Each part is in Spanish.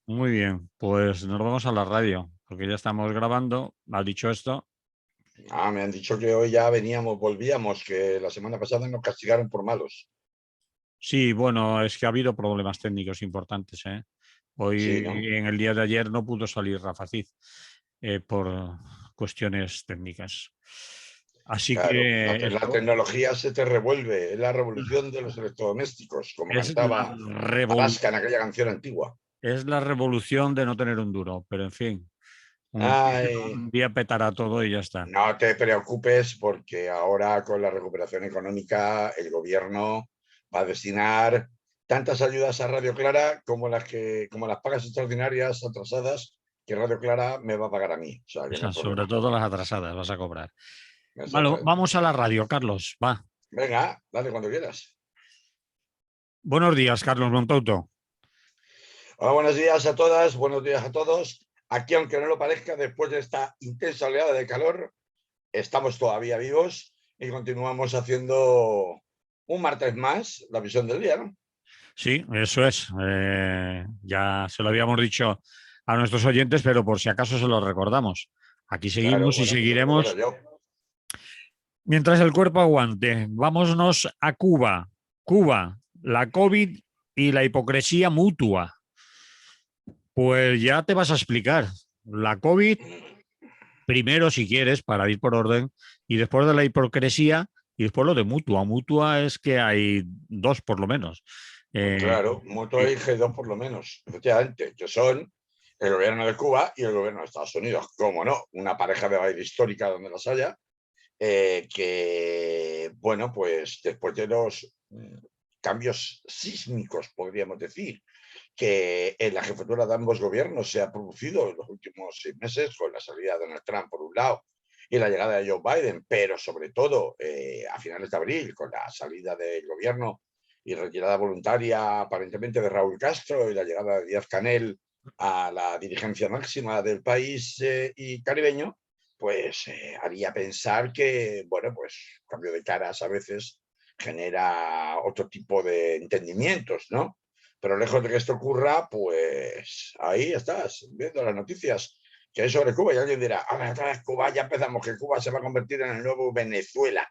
Muy bien, pues nos vamos a la radio, porque ya estamos grabando. ¿Has dicho esto? Me han dicho que hoy ya volvíamos, que la semana pasada nos castigaron por malos. Sí, bueno, es que ha habido problemas técnicos importantes, ¿eh? Sí, ¿no? Hoy, en el día de ayer, no pudo salir Rafa Cid por cuestiones técnicas. Así Claro, que la esto tecnología se te revuelve, es la revolución de los electrodomésticos, como es la, cantaba Alaska en aquella canción antigua. es la revolución de no tener un duro, pero en fin, un, Ay, un día petará todo y ya está. no te preocupes porque ahora con la recuperación económica el gobierno va a destinar tantas ayudas a Radio Clara como las pagas extraordinarias atrasadas que Radio Clara me va a pagar a mí. O sea, O que no sea, hay sobre problema. todo las atrasadas vas a cobrar. Bueno, Exactamente. vamos a la radio, Carlos. Va. Venga, dale cuando quieras. Buenos días, Carlos Montauto. Hola, buenos días a todas, buenos días a todos. Aquí, aunque no lo parezca, después de esta intensa oleada de calor, estamos todavía vivos y continuamos haciendo un martes más la visión del día, ¿no? Sí, eso es. Ya se lo habíamos dicho a nuestros oyentes, pero por si acaso se lo recordamos. Aquí Claro, seguimos y bueno, pues se lo recuerdo seguiremos yo. mientras el cuerpo aguante. Vámonos a Cuba. Cuba, la COVID y la hipocresía mutua. Pues ya te vas a explicar. La COVID, primero, si quieres, para ir por orden, y después de la hipocresía, y después lo de mutua. Mutua es que hay dos por lo menos. Eh, Claro, Moto y G2 por lo menos, efectivamente, que son el gobierno de Cuba y el gobierno de Estados Unidos. Cómo no, una pareja de baile histórica donde las haya, que, bueno, pues después de los cambios sísmicos, podríamos decir, que en la jefatura de ambos gobiernos se ha producido en los últimos 6 meses, con la salida de Donald Trump por un lado y la llegada de Joe Biden, pero sobre todo a finales de abril, con la salida del gobierno y retirada voluntaria aparentemente de Raúl Castro y la llegada de Díaz Canel a la dirigencia máxima del país y caribeño, pues haría pensar que, bueno, pues cambio de caras a veces genera otro tipo de entendimientos, ¿no? Pero lejos de que esto ocurra, pues ahí estás, viendo las noticias que hay sobre Cuba y alguien dirá, ahora otra vez Cuba, ya empezamos, que Cuba se va a convertir en el nuevo Venezuela,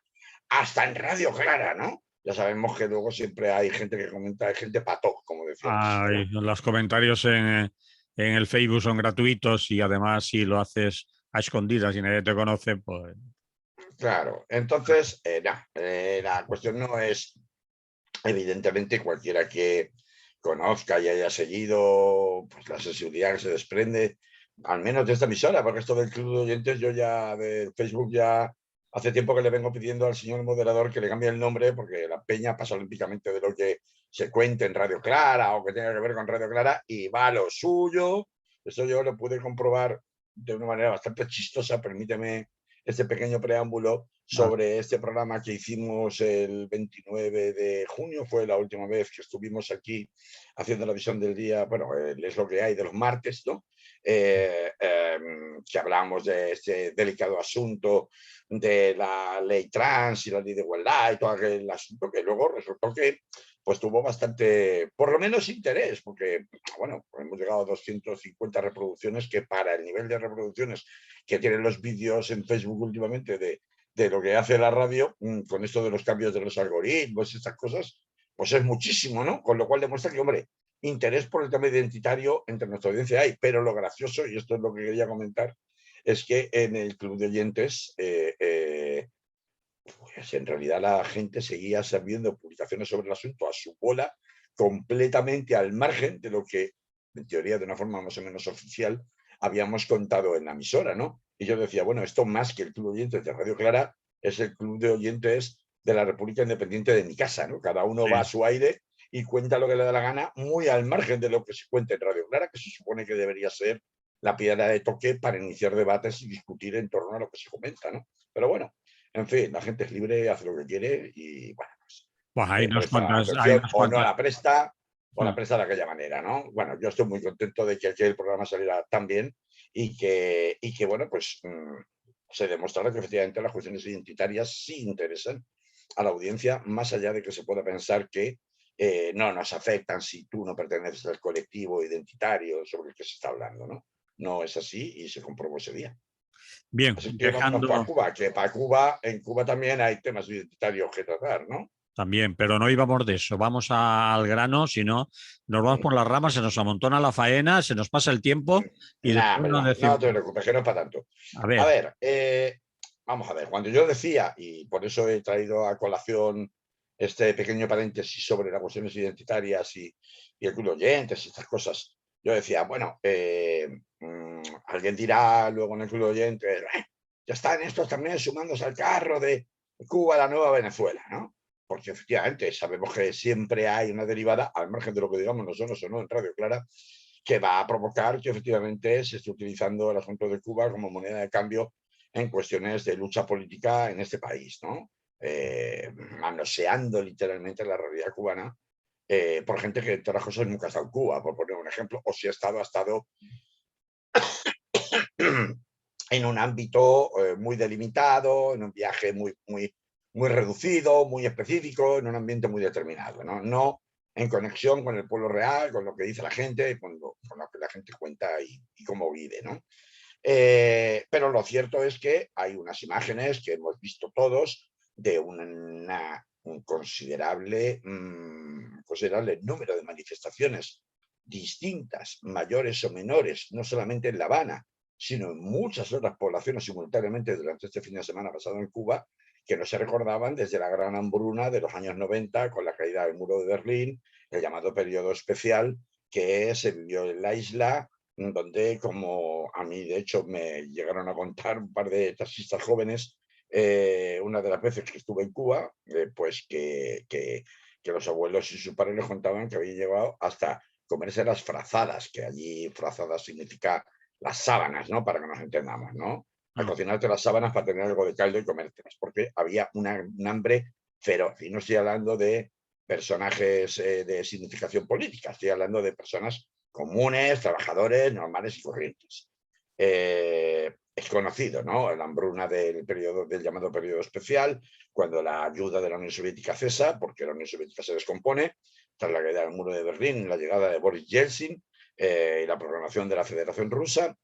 hasta en Radio Clara, ¿no? Ya sabemos que luego siempre hay gente que comenta, hay gente pató, como decía mi chica, ¿no? los comentarios en el Facebook son gratuitos y además si lo haces a escondidas y nadie te conoce, pues Claro, entonces, la cuestión no es, evidentemente, cualquiera que conozca y haya seguido pues, la sensibilidad que se desprende, al menos de esta emisora, porque esto del club de oyentes, yo ya de Facebook ya hace tiempo que le vengo pidiendo al señor moderador que le cambie el nombre, porque la peña pasa olímpicamente de lo que se cuente en Radio Clara o que tenga que ver con Radio Clara y va a lo suyo. Eso yo lo pude comprobar de una manera bastante chistosa, permíteme este pequeño preámbulo ah, sobre este programa que hicimos el 29 de junio, fue la última vez que estuvimos aquí haciendo la visión del día, bueno, es lo que hay de los martes, ¿no? Que hablamos de este delicado asunto de la ley trans y la ley de igualdad y todo aquel asunto que luego resultó que pues tuvo bastante, por lo menos interés, porque, bueno, hemos llegado a 250 reproducciones, que para el nivel de reproducciones que tienen los vídeos en Facebook últimamente de lo que hace la radio, con esto de los cambios de los algoritmos, estas cosas, pues es muchísimo, ¿no? Con lo cual demuestra que, hombre, interés por el tema identitario entre nuestra audiencia hay, pero lo gracioso, y esto es lo que quería comentar, es que en el club de oyentes, pues en realidad la gente seguía sabiendo publicaciones sobre el asunto a su bola, completamente al margen de lo que, en teoría, de una forma más o menos oficial, habíamos contado en la emisora, ¿no? Y yo decía, bueno, esto más que el club de oyentes de Radio Clara es el club de oyentes de la República Independiente de mi casa, ¿no? Cada uno va a sí. su aire y cuenta lo que le da la gana, muy al margen de lo que se cuenta en Radio Clara, que se supone que debería ser la piedra de toque para iniciar debates y discutir en torno a lo que se comenta, ¿no? Pero bueno, en fin, la gente es libre, hace lo que quiere y, bueno, pues Pues presta hay atención unas o no cuantas. la presta, o la presta de aquella manera, ¿no? Bueno, yo estoy muy contento de que aquel programa saliera tan bien y que bueno, pues se demostrara que efectivamente las cuestiones identitarias sí interesan a la audiencia, más allá de que se pueda pensar que no nos afectan si tú no perteneces al colectivo identitario sobre el que se está hablando, ¿no? No es así y se comprobó ese día. Bien, Así que vámonos para dejando Cuba, que para Cuba, en Cuba también hay temas identitarios que tratar, ¿no? también, pero no íbamos de eso. Vamos al grano, si no, nos vamos por las ramas, se nos amontona la faena, se nos pasa el tiempo y Nada, después hombre, nos no, no decimos, te preocupes, que no es para tanto. a A ver, ver, vamos a ver, cuando yo decía, y por eso he traído a colación este pequeño paréntesis sobre las cuestiones identitarias y el club de oyentes y estas cosas, yo decía, bueno, alguien dirá luego en el club de oyentes, ya están estos también sumándose al carro de Cuba a la nueva Venezuela, ¿no? Porque efectivamente sabemos que siempre hay una derivada, al margen de lo que digamos nosotros o no en Radio Clara, que va a provocar que efectivamente se esté utilizando el asunto de Cuba como moneda de cambio en cuestiones de lucha política en este país, ¿no? Manoseando literalmente la realidad cubana por gente que entre otras cosas nunca ha estado en Cuba, por poner un ejemplo, o si ha estado en un ámbito muy delimitado, en un viaje muy reducido, muy específico, en un ambiente muy determinado, ¿no? No en conexión con el pueblo real, con lo que dice la gente, con lo que la gente cuenta y cómo vive, ¿no? Pero lo cierto es que hay unas imágenes que hemos visto todos de un considerable número de manifestaciones distintas, mayores o menores, no solamente en La Habana, sino en muchas otras poblaciones simultáneamente durante este fin de semana pasado en Cuba, que no se recordaban desde la gran hambruna de los años 90, con la caída del muro de Berlín, el llamado periodo especial que se vivió en la isla, donde, como a mí de hecho me llegaron a contar un par de taxistas jóvenes, una de las veces que estuve en Cuba, pues que los abuelos y sus padres les contaban que habían llegado hasta comerse las frazadas, que allí frazadas significa las sábanas, ¿no? Para que nos entendamos, ¿no? A cocinarte las sábanas para tener algo de caldo y comértelas, porque había un hambre feroz. Y no estoy hablando de personajes de significación política, estoy hablando de personas comunes, trabajadores, normales y corrientes. Es conocido, ¿no? La hambruna del llamado periodo especial, cuando la ayuda de la Unión Soviética cesa, porque la Unión Soviética se descompone, tras la caída del muro de Berlín, la llegada de Boris Yeltsin y la programación de la Federación Rusa,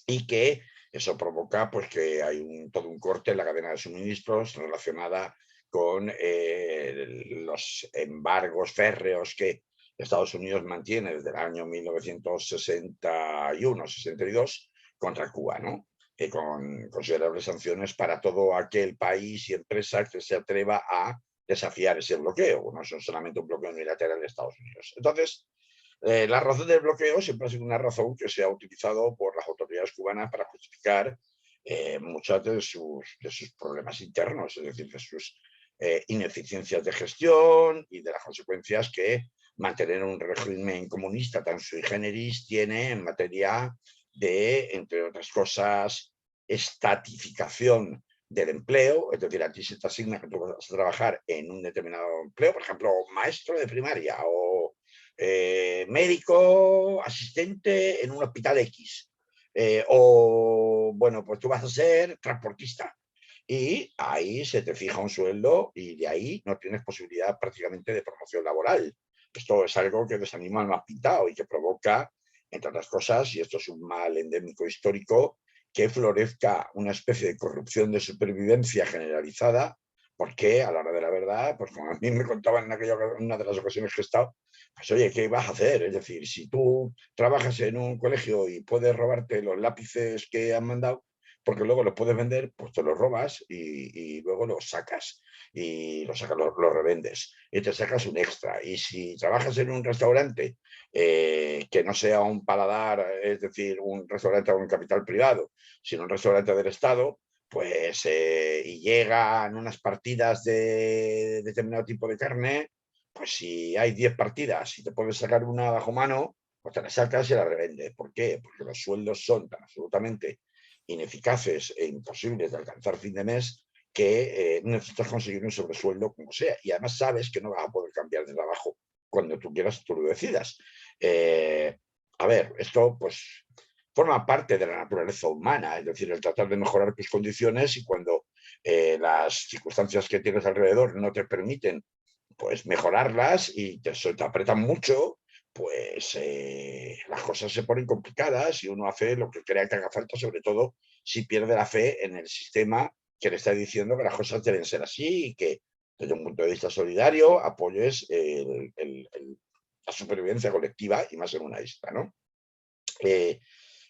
y que eso provoca pues, que hay todo un corte en la cadena de suministros relacionada con los embargos férreos que Estados Unidos mantiene desde el año 1961-62 contra Cuba, ¿no? Con considerables sanciones para todo aquel país y empresa que se atreva a desafiar ese bloqueo, no son solamente un bloqueo unilateral de Estados Unidos. Entonces, la razón del bloqueo siempre ha sido una razón que se ha utilizado por las autoridades cubanas para justificar muchos de sus problemas internos, es decir, de sus ineficiencias de gestión y de las consecuencias que mantener un régimen comunista tan sui generis tiene en materia de, entre otras cosas, estatificación del empleo, es decir, a ti se te asigna que tú vas a trabajar en un determinado empleo, por ejemplo, maestro de primaria o médico asistente en un hospital X. O, bueno, pues tú vas a ser transportista. Y ahí se te fija un sueldo y de ahí no tienes posibilidad prácticamente de promoción laboral. Esto es algo que desanima al más pintado y que provoca, entre otras cosas, y esto es un mal endémico histórico, que florezca una especie de corrupción de supervivencia generalizada, porque a la hora de la verdad, pues como a mí me contaban en una de las ocasiones que he estado, pues oye, ¿qué vas a hacer? Es decir, si tú trabajas en un colegio y puedes robarte los lápices que han mandado, porque luego los puedes vender, pues te los robas y luego los sacas y los revendes y te sacas un extra. Y si trabajas en un restaurante que no sea un paladar, es decir, un restaurante con capital privado, sino un restaurante del Estado, pues y llegan unas partidas de determinado tipo de carne, pues si hay 10 partidas y te puedes sacar una bajo mano, pues te la sacas y la revendes. ¿Por qué? Porque los sueldos son tan absolutamente ineficaces e imposibles de alcanzar fin de mes que necesitas conseguir un sobresueldo como sea. Y además sabes que no vas a poder cambiar de trabajo cuando tú quieras, tú lo decidas. A ver, esto pues forma parte de la naturaleza humana, es decir, el tratar de mejorar tus condiciones y cuando las circunstancias que tienes alrededor no te permiten pues mejorarlas, y eso te apretan mucho, pues las cosas se ponen complicadas y uno hace lo que crea que haga falta, sobre todo si pierde la fe en el sistema que le está diciendo que las cosas deben ser así y que desde un punto de vista solidario apoyes la supervivencia colectiva y más en una isla, ¿no?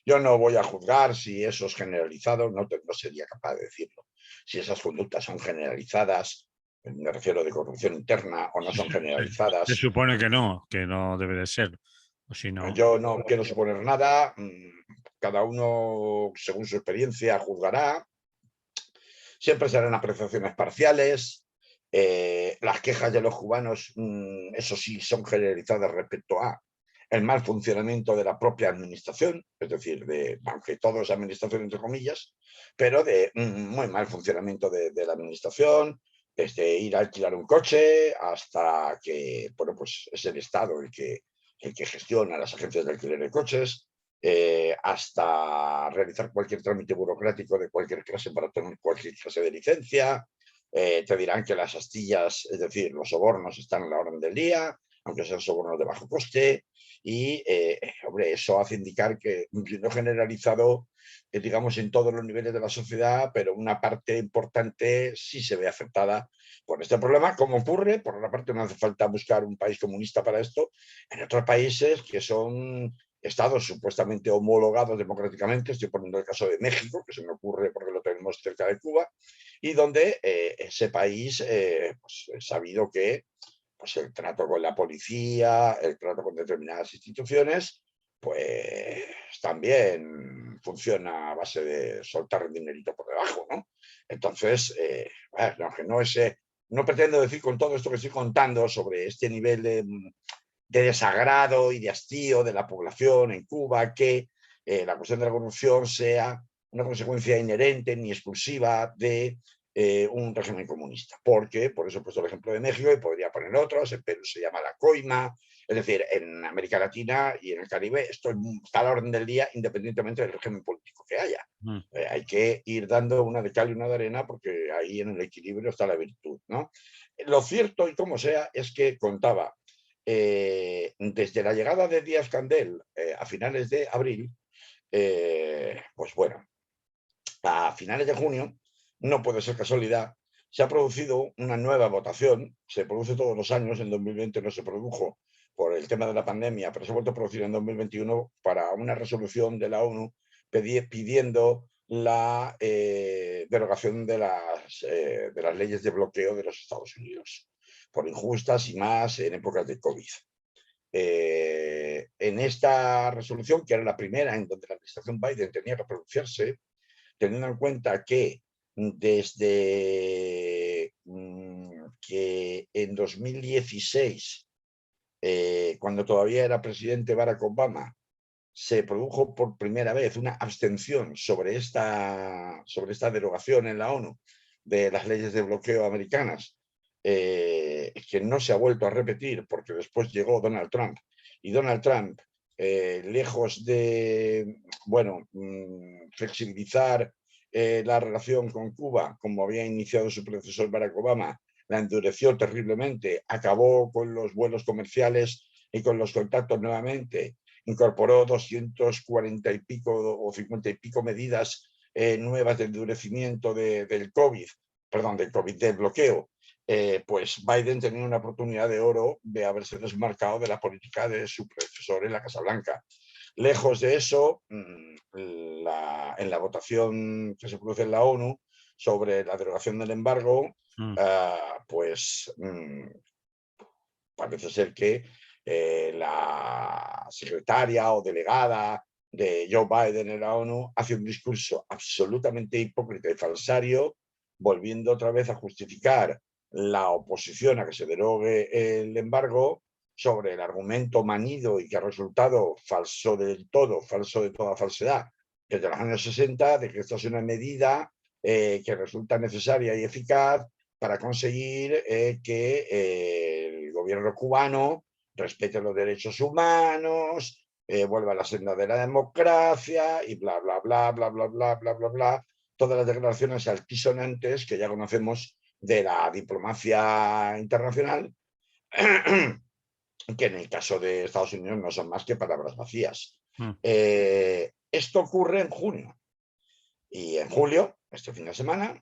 Yo no voy a juzgar si eso es generalizado, no sería capaz de decirlo. Si esas conductas son generalizadas, me refiero de corrupción interna, o no son Se generalizadas. supone que no debe de ser. O si no, Yo no quiero suponer nada, cada uno, según su experiencia, juzgará. Siempre serán apreciaciones parciales. Las quejas de los cubanos, eso sí, son generalizadas respecto a el mal funcionamiento de la propia administración, es decir, aunque todo es administración entre comillas, pero de muy mal funcionamiento de la administración, desde ir a alquilar un coche hasta que, bueno, pues es el Estado el que gestiona las agencias de alquiler de coches, hasta realizar cualquier trámite burocrático de cualquier clase para tener cualquier clase de licencia. Te dirán que las astillas, es decir, los sobornos, están a la orden del día, aunque sean sobornos de bajo coste, y hombre, eso hace indicar que no generalizado, digamos, en todos los niveles de la sociedad, pero una parte importante sí se ve afectada por este problema. Como ocurre, por una parte, no hace falta buscar un país comunista para esto, en otros países que son estados supuestamente homologados democráticamente, estoy poniendo el caso de México, que se me ocurre porque lo tenemos cerca de Cuba, y donde ese país pues, he sabido que pues, el trato con la policía, el trato con determinadas instituciones, pues también funciona a base de soltar dinerito por debajo, ¿no? Entonces, bueno, que no pretendo decir con todo esto que estoy contando sobre este nivel de desagrado y de hastío de la población en Cuba, que la cuestión de la corrupción sea una consecuencia inherente ni exclusiva de un régimen comunista. Porque, por eso he puesto el ejemplo de México y podría poner otros, en Perú se llama la coima, es decir, en América Latina y en el Caribe esto está a la orden del día independientemente del régimen político que haya. Hay que ir dando una de cal y una de arena porque ahí en el equilibrio está la virtud, ¿no? Lo cierto, y como sea, es que contaba desde la llegada de Díaz-Candel a finales de abril, pues bueno, a finales de junio, no puede ser casualidad, se ha producido una nueva votación, se produce todos los años, en 2020 no se produjo por el tema de la pandemia, pero se ha vuelto a producir en 2021 para una resolución de la ONU pidiendo la derogación de las leyes de bloqueo de los Estados Unidos, por injustas y más en épocas de COVID. En esta resolución, que era la primera en donde la administración Biden tenía que pronunciarse, teniendo en cuenta que desde que en 2016, cuando todavía era presidente Barack Obama, se produjo por primera vez una abstención sobre esta derogación en la ONU de las leyes de bloqueo americanas, que no se ha vuelto a repetir porque después llegó Donald Trump, y Donald Trump, lejos de, bueno, flexibilizar la relación con Cuba, como había iniciado su predecesor Barack Obama, la endureció terriblemente, acabó con los vuelos comerciales y con los contactos nuevamente, incorporó 240 y pico o 50 y pico medidas nuevas de endurecimiento del COVID, del bloqueo. Pues Biden tenía una oportunidad de oro de haberse desmarcado de la política de su predecesor en la Casa Blanca. Lejos de eso, en la votación que se produce en la ONU sobre la derogación del embargo, pues parece ser que la secretaria o delegada de Joe Biden en la ONU hace un discurso absolutamente hipócrita y falsario, volviendo otra vez a justificar la oposición a que se derogue el embargo sobre el argumento manido y que ha resultado falso de toda falsedad, desde los años 60, de que esta es una medida que resulta necesaria y eficaz para conseguir que el gobierno cubano respete los derechos humanos, vuelva a la senda de la democracia y bla, bla, bla, bla, bla, bla, bla, bla, bla. Todas las declaraciones altisonantes que ya conocemos de la diplomacia internacional que en el caso de Estados Unidos no son más que palabras vacías. Mm. Esto ocurre en junio. Y en julio, este fin de semana,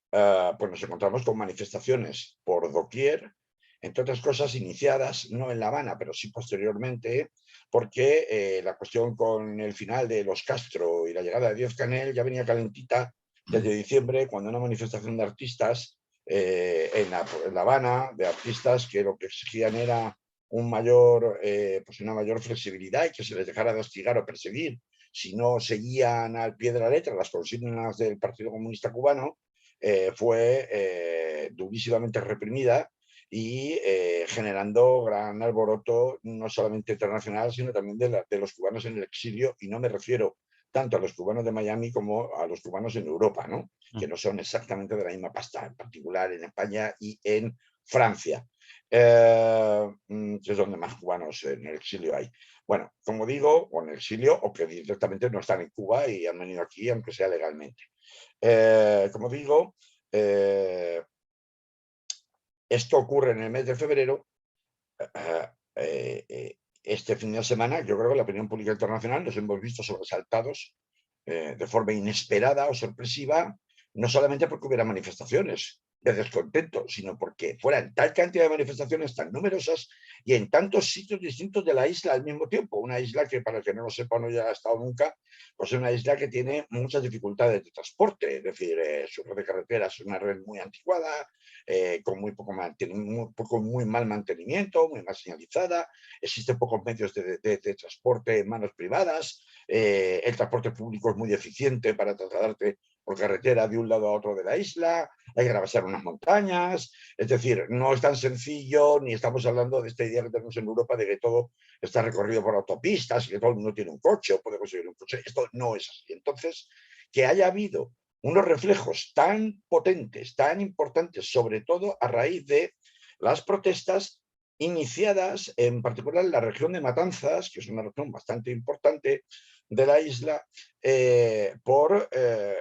pues nos encontramos con manifestaciones por doquier, entre otras cosas iniciadas no en La Habana, pero sí posteriormente, porque la cuestión con el final de los Castro y la llegada de Díaz-Canel ya venía calentita desde diciembre, cuando una manifestación de artistas en La Habana, de artistas que lo que exigían era pues una mayor flexibilidad y que se les dejara de hostigar o perseguir si no seguían al pie de la letra las consignas del Partido Comunista Cubano, fue durísimamente reprimida y generando gran alboroto, no solamente internacional, sino también de los cubanos en el exilio, y no me refiero tanto a los cubanos de Miami como a los cubanos en Europa, ¿no? Que no son exactamente de la misma pasta, en particular en España y en Francia, que es donde más cubanos en el exilio hay. Bueno, como digo, o en el exilio o que directamente no están en Cuba y han venido aquí, aunque sea legalmente. Como digo, esto ocurre en el mes de febrero. Este fin de semana, yo creo que la opinión pública internacional nos hemos visto sobresaltados de forma inesperada o sorpresiva, no solamente porque hubiera manifestaciones de descontento, sino porque fueran tal cantidad de manifestaciones tan numerosas y en tantos sitios distintos de la isla al mismo tiempo. Una isla que, para el que no lo sepa o no haya estado nunca, pues es una isla que tiene muchas dificultades de transporte, es decir, su red de carreteras es una red muy anticuada, con muy mal mantenimiento, muy mal señalizada, existen pocos medios de transporte en manos privadas, el transporte público es muy deficiente para trasladarte por carretera de un lado a otro de la isla, hay que atravesar unas montañas, es decir, no es tan sencillo, ni estamos hablando de esta idea que tenemos en Europa de que todo está recorrido por autopistas y que todo el mundo tiene un coche o puede conseguir un coche. Esto no es así. Entonces, que haya habido unos reflejos tan potentes, tan importantes, sobre todo a raíz de las protestas iniciadas en particular en la región de Matanzas, que es una región bastante importante de la isla, por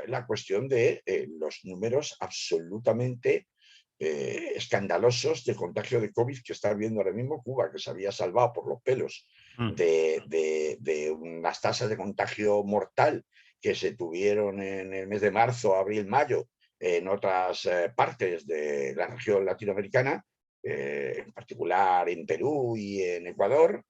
la cuestión de los números absolutamente escandalosos de contagio de COVID que está viendo ahora mismo Cuba, que se había salvado por los pelos de unas tasas de contagio mortal que se tuvieron en el mes de marzo, abril, mayo, en otras partes de la región latinoamericana, en particular en Perú y en Ecuador,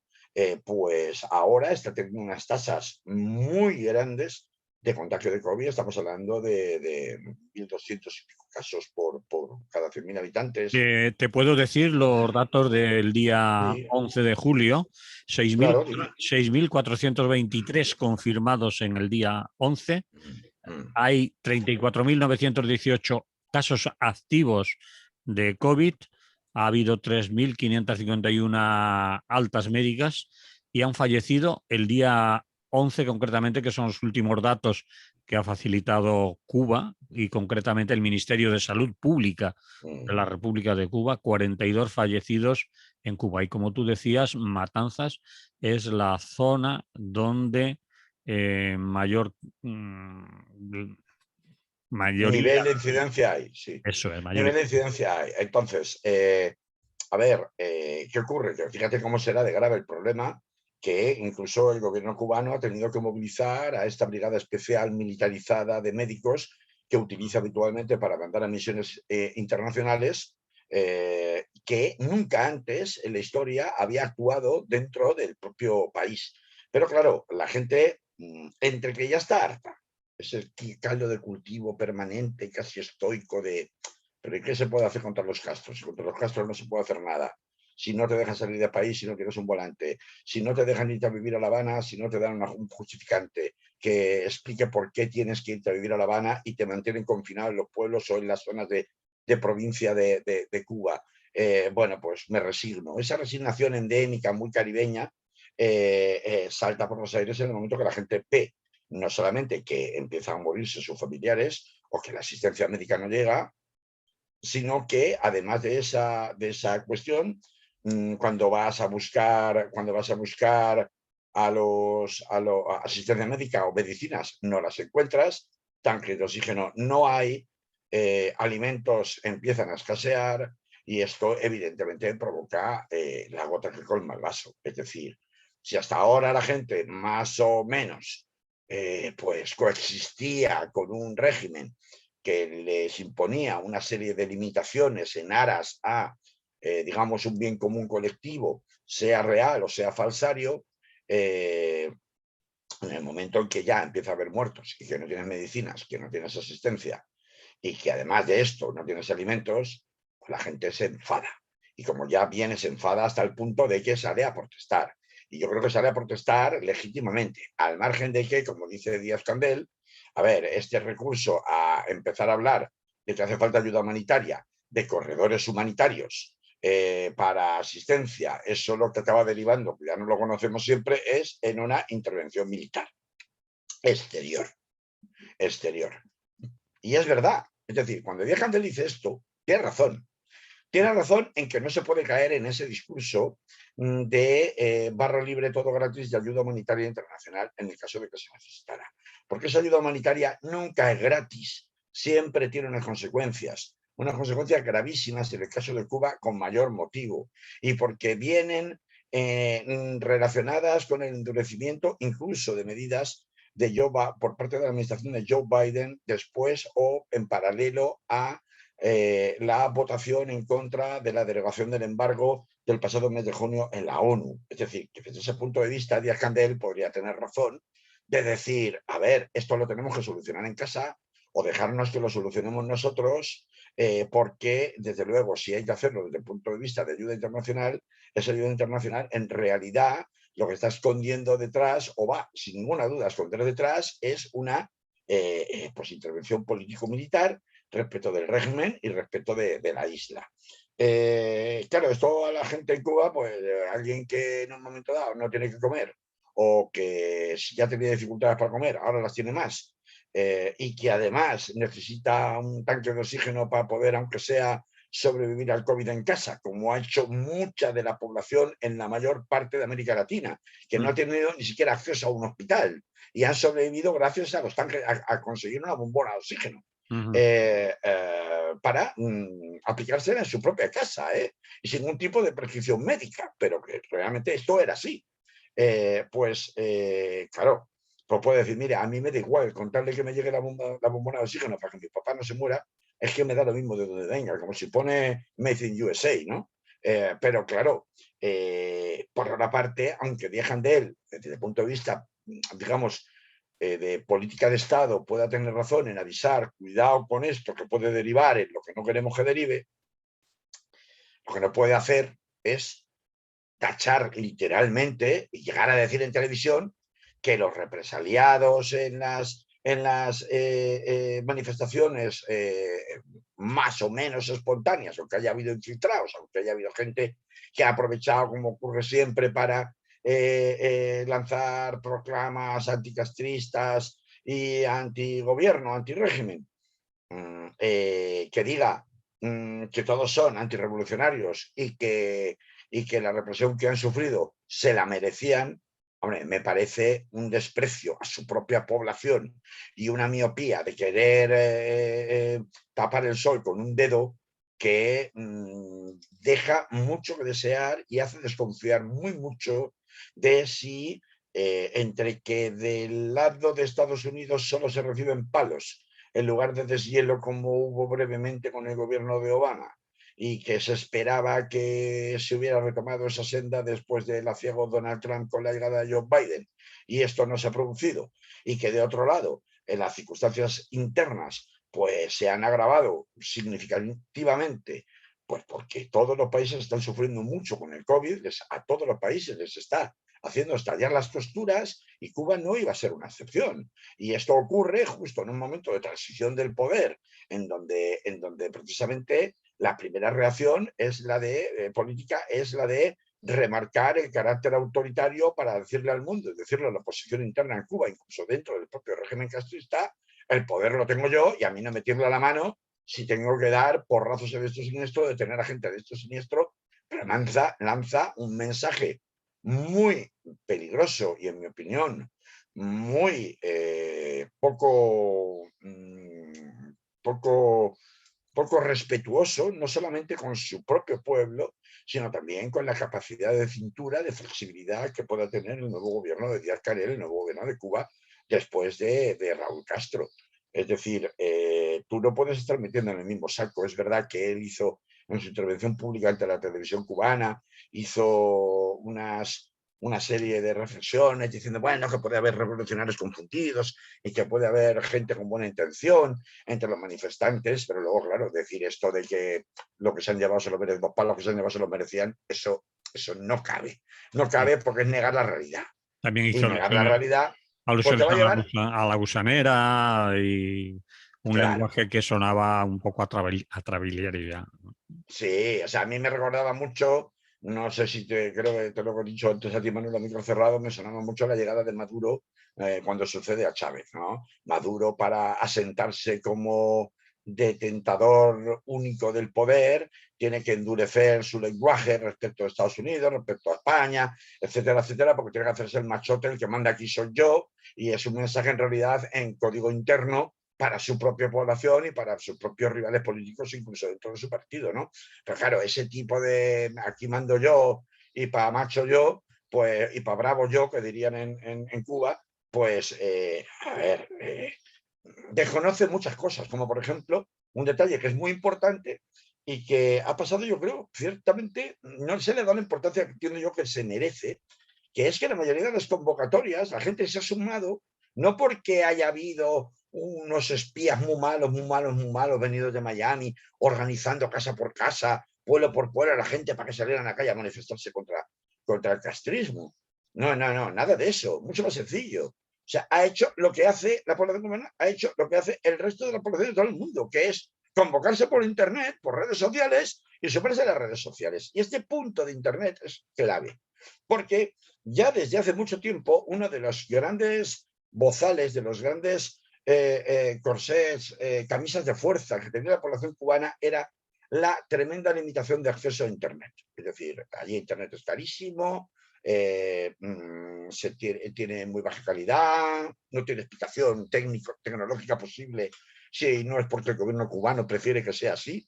pues ahora está teniendo unas tasas muy grandes de contagio de COVID. Estamos hablando de 1.200 y pico casos por cada 100.000 habitantes. Te puedo decir los datos del día Sí, 11 de julio, claro. 6.423 confirmados en el día 11, hay 34.918 casos activos de COVID, ha habido 3.551 altas médicas y han fallecido el día 11 concretamente, que son los últimos datos que ha facilitado Cuba y concretamente el Ministerio de Salud Pública de la República de Cuba, 42 fallecidos en Cuba. Y como tú decías, Matanzas es la zona donde mayor mayoría, Nivel de incidencia hay, sí. eso es, Nivel mayoría. de incidencia hay. Entonces, a ver, ¿qué ocurre? Que fíjate cómo será de grave el problema que incluso el gobierno cubano ha tenido que movilizar a esta brigada especial militarizada de médicos que utiliza habitualmente para mandar a misiones internacionales, que nunca antes en la historia había actuado dentro del propio país. Pero claro, la gente, entre que ya está harta, es el caldo de cultivo permanente, casi estoico de pero ¿y qué se puede hacer contra los Castros? Contra los Castros no se puede hacer nada. Si no te dejan salir del país, si no tienes un volante, si no te dejan irte a vivir a La Habana, si no te dan un justificante que explique por qué tienes que irte a vivir a La Habana y te mantienen confinado en los pueblos o en las zonas de provincia de Cuba. Bueno, pues me resigno. Esa resignación endémica, muy caribeña, salta por los aires en el momento que la gente ve no solamente que empiezan a morirse sus familiares o que la asistencia médica no llega, sino que además de esa cuestión, cuando vas a buscar a asistencia médica o medicinas, no las encuentras, tanques de oxígeno no hay, alimentos empiezan a escasear, Y esto evidentemente provoca la gota que colma el vaso. Es decir, si hasta ahora la gente más o menos pues coexistía con un régimen que les imponía una serie de limitaciones en aras a, digamos, un bien común colectivo, sea real o sea falsario, en el momento en que ya empieza a haber muertos y que no tienes medicinas, que no tienes asistencia y que además de esto no tienes alimentos, pues la gente se enfada. Y como ya viene, se enfada hasta el punto de que sale a protestar. Y yo creo que sale a protestar legítimamente, al margen de que, como dice Díaz-Candel, a ver, este recurso a empezar a hablar de que hace falta ayuda humanitaria, de corredores humanitarios para asistencia, eso lo que acaba derivando, que ya no lo conocemos siempre, es en una intervención militar exterior. Exterior. Y es verdad. Es decir, cuando Díaz-Candel dice esto, tiene razón. Tiene razón en que no se puede caer en ese discurso de barra libre, todo gratis de ayuda humanitaria internacional en el caso de que se necesitara. Porque esa ayuda humanitaria nunca es gratis, siempre tiene unas consecuencias gravísimas en el caso de Cuba con mayor motivo, y porque vienen relacionadas con el endurecimiento incluso de medidas de por parte de la administración de Joe Biden después o en paralelo a la votación en contra de la derogación del embargo del pasado mes de junio en la ONU. Es decir, que desde ese punto de vista, Díaz-Candel podría tener razón de decir, a ver, esto lo tenemos que solucionar en casa o dejarnos que lo solucionemos nosotros, porque, desde luego, si hay que hacerlo desde el punto de vista de ayuda internacional, esa ayuda internacional en realidad lo que está escondiendo detrás, o va sin ninguna duda a esconder detrás, es una pues intervención político-militar respecto del régimen y respecto de la isla. Claro, esto a la gente en Cuba, pues alguien que en un momento dado no tiene que comer o que si ya tenía dificultades para comer, ahora las tiene más, y que además necesita un tanque de oxígeno para poder, aunque sea, sobrevivir al COVID en casa, como ha hecho mucha de la población en la mayor parte de América Latina, que no ha tenido ni siquiera acceso a un hospital y han sobrevivido gracias a los tanques, a conseguir una bombona de oxígeno. Para aplicársela en su propia casa, y sin ningún tipo de prescripción médica, pero que realmente esto era así. Claro, pues puede decir, mire, a mí me da igual, con tal de que me llegue la bombona de oxígeno para que mi papá no se muera, es que me da lo mismo de donde venga, como si pone Made in USA, ¿no? Pero claro, por otra parte, aunque dejan de él, desde el punto de vista, digamos, de política de Estado, pueda tener razón en avisar, cuidado con esto, que puede derivar en lo que no queremos que derive, lo que no puede hacer es tachar literalmente y llegar a decir en televisión que los represaliados en las manifestaciones más o menos espontáneas, aunque haya habido infiltrados, aunque haya habido gente que ha aprovechado, como ocurre siempre, para lanzar proclamas anticastristas y antigobierno, antirégimen, que diga que todos son antirrevolucionarios y que la represión que han sufrido se la merecían, hombre, me parece un desprecio a su propia población y una miopía de querer tapar el sol con un dedo que deja mucho que desear y hace desconfiar muy mucho de si entre que del lado de Estados Unidos solo se reciben palos en lugar de deshielo como hubo brevemente con el gobierno de Obama, y que se esperaba que se hubiera retomado esa senda después del aciago Donald Trump con la llegada de Joe Biden, y esto no se ha producido, y que de otro lado, en las circunstancias internas, pues se han agravado significativamente, pues porque todos los países están sufriendo mucho con el COVID, a todos los países les está haciendo estallar las costuras, y Cuba no iba a ser una excepción. Y esto ocurre justo en un momento de transición del poder, en donde precisamente la primera reacción es la de política, es la de remarcar el carácter autoritario para decirle al mundo, decirle a la oposición interna en Cuba, incluso dentro del propio régimen castrista, el poder lo tengo yo y a mí no me tiembla la mano si tengo que dar porrazos de esto siniestro, detener a gente de esto siniestro, pero lanza un mensaje muy peligroso y, en mi opinión, muy poco poco respetuoso, no solamente con su propio pueblo, sino también con la capacidad de cintura, de flexibilidad que pueda tener el nuevo gobierno de Díaz-Canel, el nuevo gobierno de Cuba, después de Raúl Castro. Es decir, tú no puedes estar metiendo en el mismo saco. Es verdad que él hizo en su intervención pública ante la televisión cubana, hizo una serie de reflexiones diciendo, bueno, que puede haber revolucionarios confundidos y que puede haber gente con buena intención entre los manifestantes, pero luego, claro, decir esto de que lo que se han llevado se lo merecen, los palos que se han llevado se lo merecían, eso no cabe. No cabe porque es negar la realidad. También Y hizo negar la realidad, pues te alusiones va a llevar, a la gusanera y un claro. lenguaje que sonaba un poco a trabilieria. Sí, o sea, a mí me recordaba mucho, no sé si creo que te lo he dicho antes a ti, Manuel, a micro cerrado, me sonaba mucho la llegada de Maduro cuando sucede a Chávez, ¿no? Maduro para asentarse como detentador único del poder, tiene que endurecer su lenguaje respecto a Estados Unidos, respecto a España, etcétera, etcétera, porque tiene que hacerse el machote, el que manda aquí soy yo, y es un mensaje en realidad en código interno para su propia población y para sus propios rivales políticos, incluso dentro de su partido, ¿no? Pero claro, ese tipo de aquí mando yo y para macho yo, pues, y para bravo yo, que dirían en Cuba, pues, a ver, desconoce muchas cosas, como por ejemplo, un detalle que es muy importante y que ha pasado, yo creo, ciertamente, no se le da la importancia que entiendo yo que se merece, que es que la mayoría de las convocatorias la gente se ha sumado no porque haya habido unos espías muy malos, muy malos, muy malos venidos de Miami organizando casa por casa, pueblo por pueblo a la gente para que salieran a la calle a manifestarse contra el castrismo. No, no, no, nada de eso, mucho más sencillo. O sea, ha hecho lo que hace la población cubana, ha hecho lo que hace el resto de la población de todo el mundo, que es convocarse por Internet, por redes sociales y sumarse a las redes sociales. Y este punto de Internet es clave, porque ya desde hace mucho tiempo uno de los grandes bozales, de los grandes corsés, camisas de fuerza que tenía la población cubana era la tremenda limitación de acceso a Internet. Es decir, allí Internet es carísimo, tiene muy baja calidad, no tiene explicación tecnológica posible si no es porque el gobierno cubano prefiere que sea así.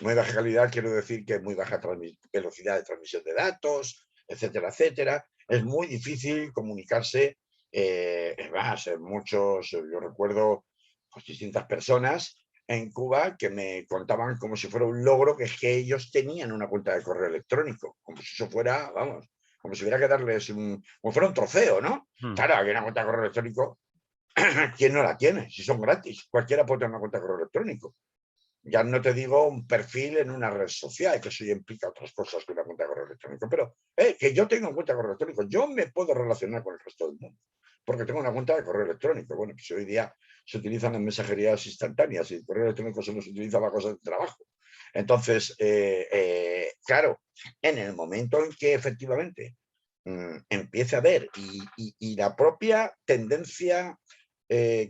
Muy baja calidad, quiero decir que muy baja velocidad de transmisión de datos, etcétera, etcétera. Es muy difícil comunicarse. Es más, yo recuerdo pues, distintas personas en Cuba que me contaban como si fuera un logro que es que ellos tenían una cuenta de correo electrónico, como si eso fuera, vamos, como si hubiera que darles como fuera un trofeo, ¿no? Claro, hay una cuenta de correo electrónico, ¿quién no la tiene? Si son gratis, cualquiera puede tener una cuenta de correo electrónico. Ya no te digo un perfil en una red social, que eso ya implica otras cosas que una cuenta de correo electrónico, pero que yo tengo una cuenta de correo electrónico, yo me puedo relacionar con el resto del mundo, porque tengo una cuenta de correo electrónico. Bueno, pues hoy día se utilizan las mensajerías instantáneas y el correo electrónico solo se utiliza para cosas de trabajo. Entonces, claro, en el momento en que efectivamente empiece a ver y la propia tendencia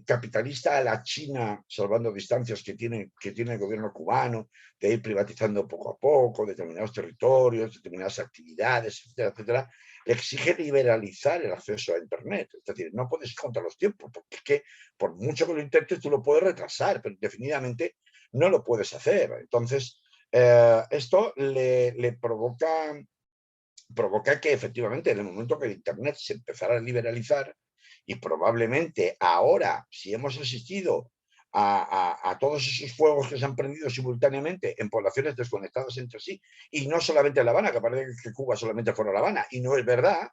capitalista a la China, salvando distancias que tiene el gobierno cubano, de ir privatizando poco a poco determinados territorios, determinadas actividades, etcétera, etcétera, exige liberalizar el acceso a Internet. Es decir, no puedes ir contra los tiempos, porque es que por mucho que lo intentes, tú lo puedes retrasar, pero definitivamente no lo puedes hacer. Entonces, esto le provoca que efectivamente en el momento que el Internet se empezara a liberalizar, y probablemente ahora, si hemos asistido a todos esos fuegos que se han prendido simultáneamente en poblaciones desconectadas entre sí, y no solamente en La Habana, que parece que Cuba solamente fuera La Habana, y no es verdad,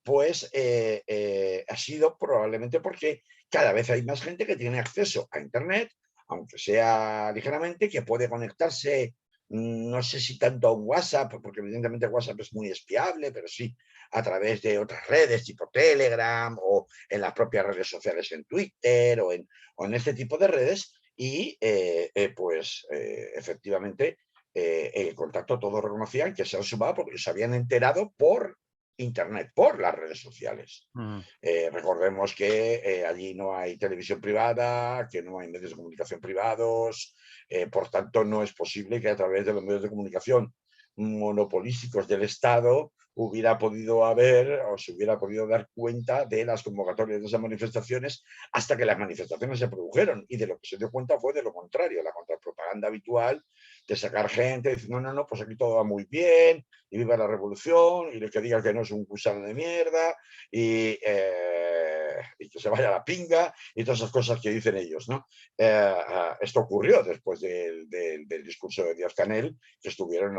pues ha sido probablemente porque cada vez hay más gente que tiene acceso a Internet, aunque sea ligeramente, que puede conectarse, no sé si tanto a un WhatsApp, porque evidentemente WhatsApp es muy espiable, pero sí a través de otras redes tipo Telegram o en las propias redes sociales en Twitter o en este tipo de redes y pues efectivamente el contacto todos reconocían que se han sumado porque se habían enterado por Internet, por las redes sociales. Recordemos que allí no hay televisión privada, que no hay medios de comunicación privados, por tanto no es posible que a través de los medios de comunicación monopolísticos del Estado hubiera podido haber o se hubiera podido dar cuenta de las convocatorias de esas manifestaciones hasta que las manifestaciones se produjeron. Y de lo que se dio cuenta fue de lo contrario, la contrapropaganda habitual de sacar gente diciendo, no, pues aquí todo va muy bien, y viva la revolución, y el que diga que no es un gusano de mierda, y que se vaya a la pinga, y todas esas cosas que dicen ellos, ¿no? Esto ocurrió después del discurso de Díaz-Canel, que estuvieron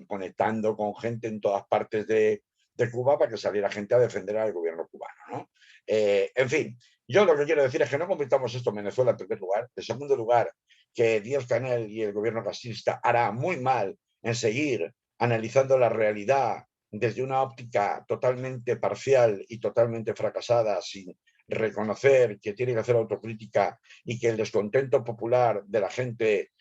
conectando con gente en todas partes de Cuba para que saliera gente a defender al gobierno cubano, ¿no? En fin, yo lo que quiero decir es que no convirtamos esto en Venezuela en primer lugar. En segundo lugar, que Díaz-Canel y el gobierno castrista hará muy mal en seguir analizando la realidad desde una óptica totalmente parcial y totalmente fracasada, sin reconocer que tiene que hacer autocrítica y que el descontento popular de la gente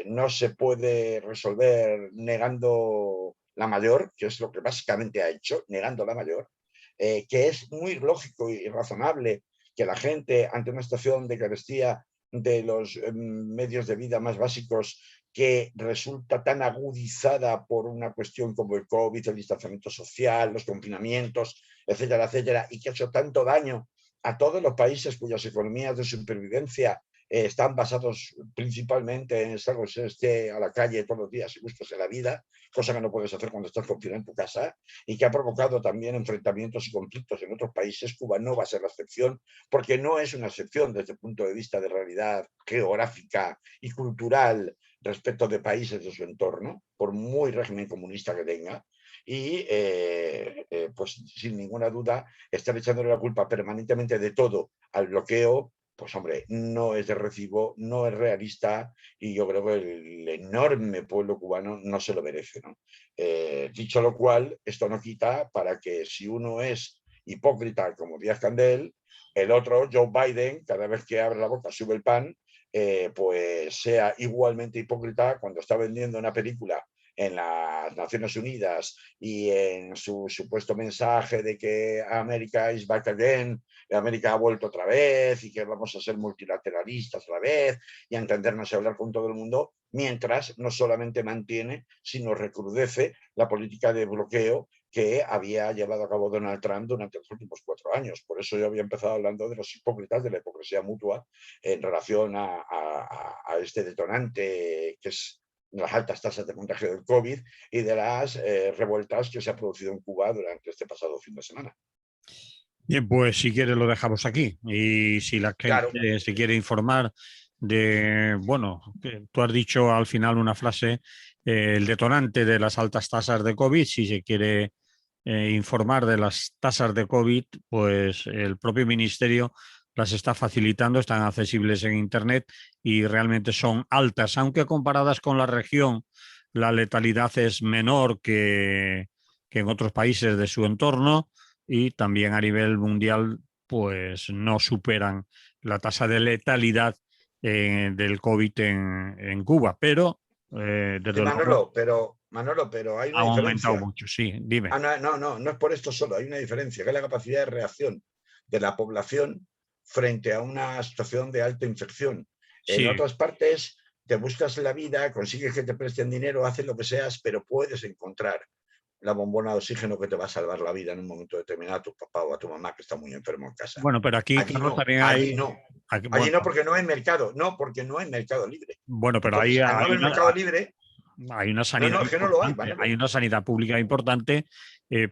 no se puede resolver negando la mayor, que es lo que básicamente ha hecho, negando la mayor, que es muy lógico y razonable que la gente, ante una situación de carestía de los medios de vida más básicos, que resulta tan agudizada por una cuestión como el COVID, el distanciamiento social, los confinamientos, etcétera, etcétera, y que ha hecho tanto daño a todos los países cuyas economías de supervivencia están basados principalmente en esté a la calle todos los días y buscas la vida, cosa que no puedes hacer cuando estás confinado en tu casa, y que ha provocado también enfrentamientos y conflictos en otros países. Cuba no va a ser la excepción, porque no es una excepción desde el punto de vista de realidad geográfica y cultural respecto de países de su entorno, por muy régimen comunista que tenga, y pues sin ninguna duda estar echándole la culpa permanentemente de todo al bloqueo, pues hombre, no es de recibo, no es realista, y yo creo que el enorme pueblo cubano no se lo merece, ¿no? Dicho lo cual, esto no quita para que si uno es hipócrita como Díaz-Canel, el otro, Joe Biden, cada vez que abre la boca sube el pan, pues sea igualmente hipócrita cuando está vendiendo una película en las Naciones Unidas y en su supuesto mensaje de que América is back again, América ha vuelto otra vez y que vamos a ser multilateralistas otra vez y a entendernos y hablar con todo el mundo, mientras no solamente mantiene, sino recrudece la política de bloqueo que había llevado a cabo Donald Trump durante los últimos 4 años. Por eso yo había empezado hablando de los hipócritas, de la hipocresía mutua en relación a este detonante que es las altas tasas de contagio del COVID y de las revueltas que se han producido en Cuba durante este pasado fin de semana. Bien, pues si quieres lo dejamos aquí. Y si la Claro. gente se quiere informar de, bueno, tú has dicho al final una frase, el detonante de las altas tasas de COVID, si se quiere informar de las tasas de COVID, pues el propio ministerio las está facilitando, están accesibles en Internet y realmente son altas, aunque comparadas con la región, la letalidad es menor que en otros países de su entorno y también a nivel mundial pues no superan la tasa de letalidad del COVID en Cuba, pero Sí, desde luego Manolo, pero hay ha una aumentado diferencia. mucho, sí, dime. No es por esto solo, hay una diferencia, que es la capacidad de reacción de la población frente a una situación de alta infección. En Sí, otras partes te buscas la vida, consigues que te presten dinero, haces lo que seas, pero puedes encontrar la bombona de oxígeno que te va a salvar la vida en un momento determinado a tu papá o a tu mamá que está muy enfermo en casa. bueno, pero aquí, Allí Carlos, no, también hay, allí no. Allí bueno, no porque no hay mercado, no porque no hay mercado libre. bueno, pero Entonces, al no haber mercado libre, hay una no, sanidad es que no lo hay, importante, hay Manolo. una sanidad pública importante,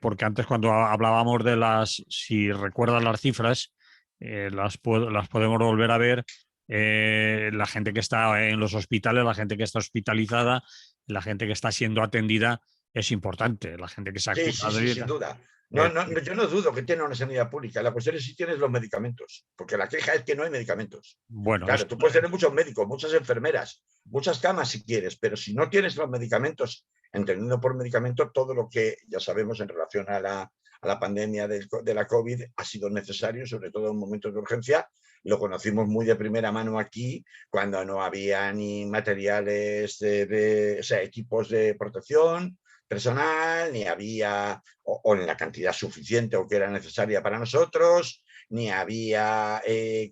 porque antes cuando hablábamos de las, si recuerdas las cifras, las podemos volver a ver, la gente que está en los hospitales, la gente que está hospitalizada, la gente que está siendo atendida es importante, la gente que se ha Sí, sí, curado sí, y sin tal. duda. Eh, Yo no dudo que tiene una sanidad pública. La cuestión es si tienes los medicamentos, porque la queja es que no hay medicamentos. bueno, Claro, tú puedes tener muchos médicos, muchas enfermeras, muchas camas si quieres, pero si no tienes los medicamentos, entendiendo por medicamento todo lo que ya sabemos en relación a la pandemia de la COVID ha sido necesario, sobre todo en momentos de urgencia. Lo conocimos muy de primera mano aquí, cuando no había ni materiales, o sea, equipos de protección, personal, ni había, o en la cantidad suficiente o que era necesaria para nosotros, ni había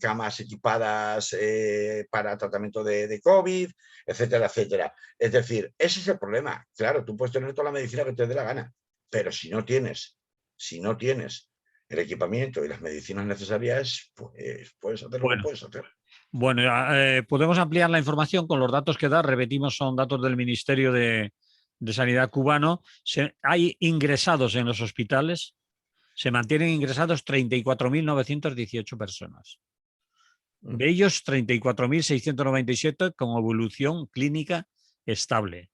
camas equipadas para tratamiento de COVID, etcétera, etcétera. Es decir, ese es el problema. Claro, tú puedes tener toda la medicina que te dé la gana, pero si no tienes el equipamiento y las medicinas necesarias, pues puedes hacer lo que Bueno, puedes hacer. bueno, podemos ampliar la información con los datos que da. Repetimos, son datos del Ministerio de Sanidad cubano. Hay ingresados en los hospitales, se mantienen ingresados 34.918 personas. De ellos, 34.697 con evolución clínica estable.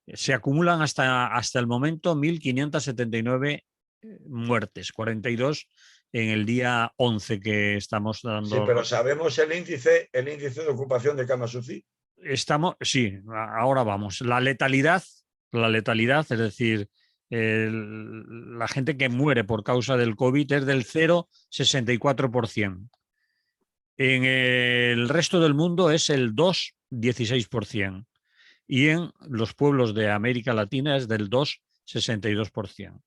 Se acumulan hasta el momento 1.579 muertes, 42 en el día 11 que estamos Sí, dando. pero sabemos el índice de ocupación de camas UCI. Sí, ahora vamos. La letalidad, es decir, la gente que muere por causa del COVID es del 0,64%. En el resto del mundo es el 2,16%. Y en los pueblos de América Latina es del 2,62%.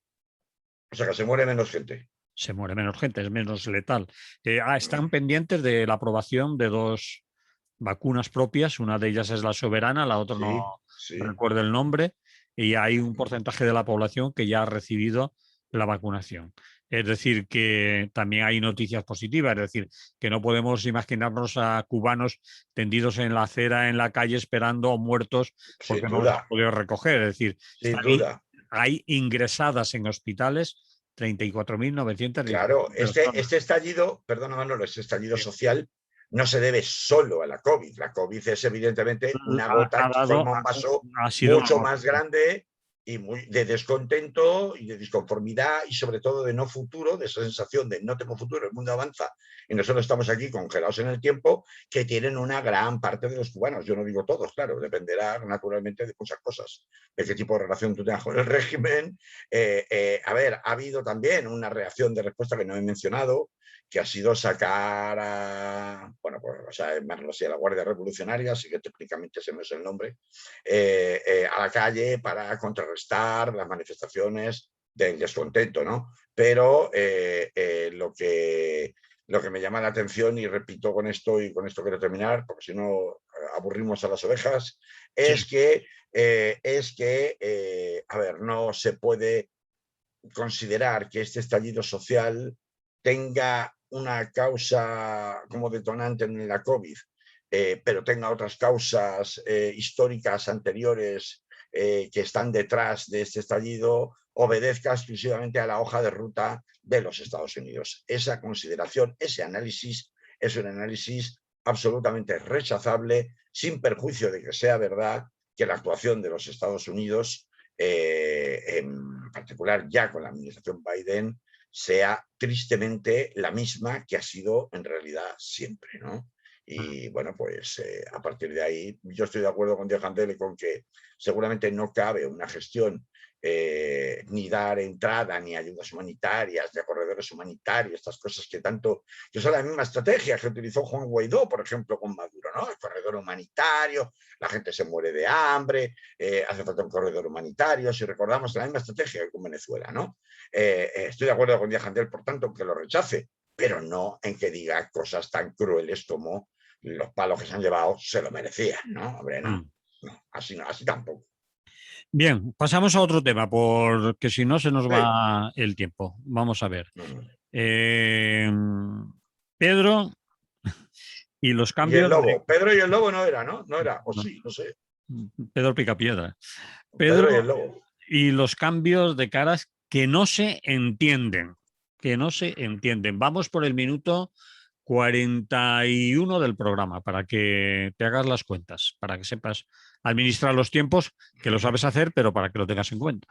O sea que se muere menos gente. Se muere menos gente, es menos letal. Están pendientes de la aprobación de 2 vacunas propias, una de ellas es la Soberana, la otra no Sí, sí. recuerdo el nombre, y hay un porcentaje de la población que ya ha recibido la vacunación. Es decir, que también hay noticias positivas, es decir, que no podemos imaginarnos a cubanos tendidos en la acera, en la calle, esperando muertos Sin porque no los han duda, podido recoger. Es decir, sin duda. hay ingresadas en hospitales 34.918 Claro, personas. este estallido, perdona Manolo, este estallido Sí. social no se debe solo a la COVID. La COVID es evidentemente una Ha gota que dado, colma un vaso ha sido una mucho gota. más grande y muy de descontento y de disconformidad y sobre todo de no futuro, de esa sensación de no tengo futuro, el mundo avanza y nosotros estamos aquí congelados en el tiempo, que tienen una gran parte de los cubanos. Yo no digo todos, claro, dependerá naturalmente de muchas cosas, de qué tipo de relación tú tengas con el régimen. A ver, ha habido también una reacción de respuesta que no he mencionado, que ha sido sacar a, bueno, pues, o sea, a la Guardia Revolucionaria, así que técnicamente ese no es el nombre, a la calle para contrarrestar las manifestaciones del descontento, ¿no? Pero lo que me llama la atención, y repito con esto, y con esto quiero terminar, porque si no aburrimos a las ovejas, Sí. es que, a ver, no se puede considerar que este estallido social tenga una causa como detonante en la COVID, pero tenga otras causas históricas anteriores que están detrás de este estallido, obedezca exclusivamente a la hoja de ruta de los Estados Unidos. Esa consideración, ese análisis, es un análisis absolutamente rechazable, sin perjuicio de que sea verdad que la actuación de los Estados Unidos, en particular ya con la administración Biden, sea tristemente la misma que ha sido en realidad siempre, ¿no? Y bueno, pues a partir de ahí yo estoy de acuerdo con Diego Candela con que seguramente no cabe una gestión ni dar entrada ni ayudas humanitarias, ni corredores humanitarios, estas cosas que tanto, que son la misma estrategia que utilizó Juan Guaidó, por ejemplo, con Maduro, ¿no? El corredor humanitario, la gente se muere de hambre, hace falta un corredor humanitario, si recordamos la misma estrategia que con Venezuela, ¿no? Estoy de acuerdo con Díaz Canel, por tanto, que lo rechace, pero no en que diga cosas tan crueles como los palos que se han llevado se lo merecían, ¿no? Hombre, no, así no, así tampoco. Bien, pasamos a otro tema, porque si no se nos va el tiempo. Vamos a ver. Eh, Pedro y los Y el cambios lobo, Pedro y el lobo no era, ¿no? No era, o sí, no sé. Pedro Picapiedra. Pedro y Pedro el lobo. y los cambios de caras que no se entienden. Que no se entienden. Vamos por el minuto 41 del programa para que te hagas las cuentas, para que sepas administrar los tiempos, que lo sabes hacer, pero para que lo tengas en cuenta.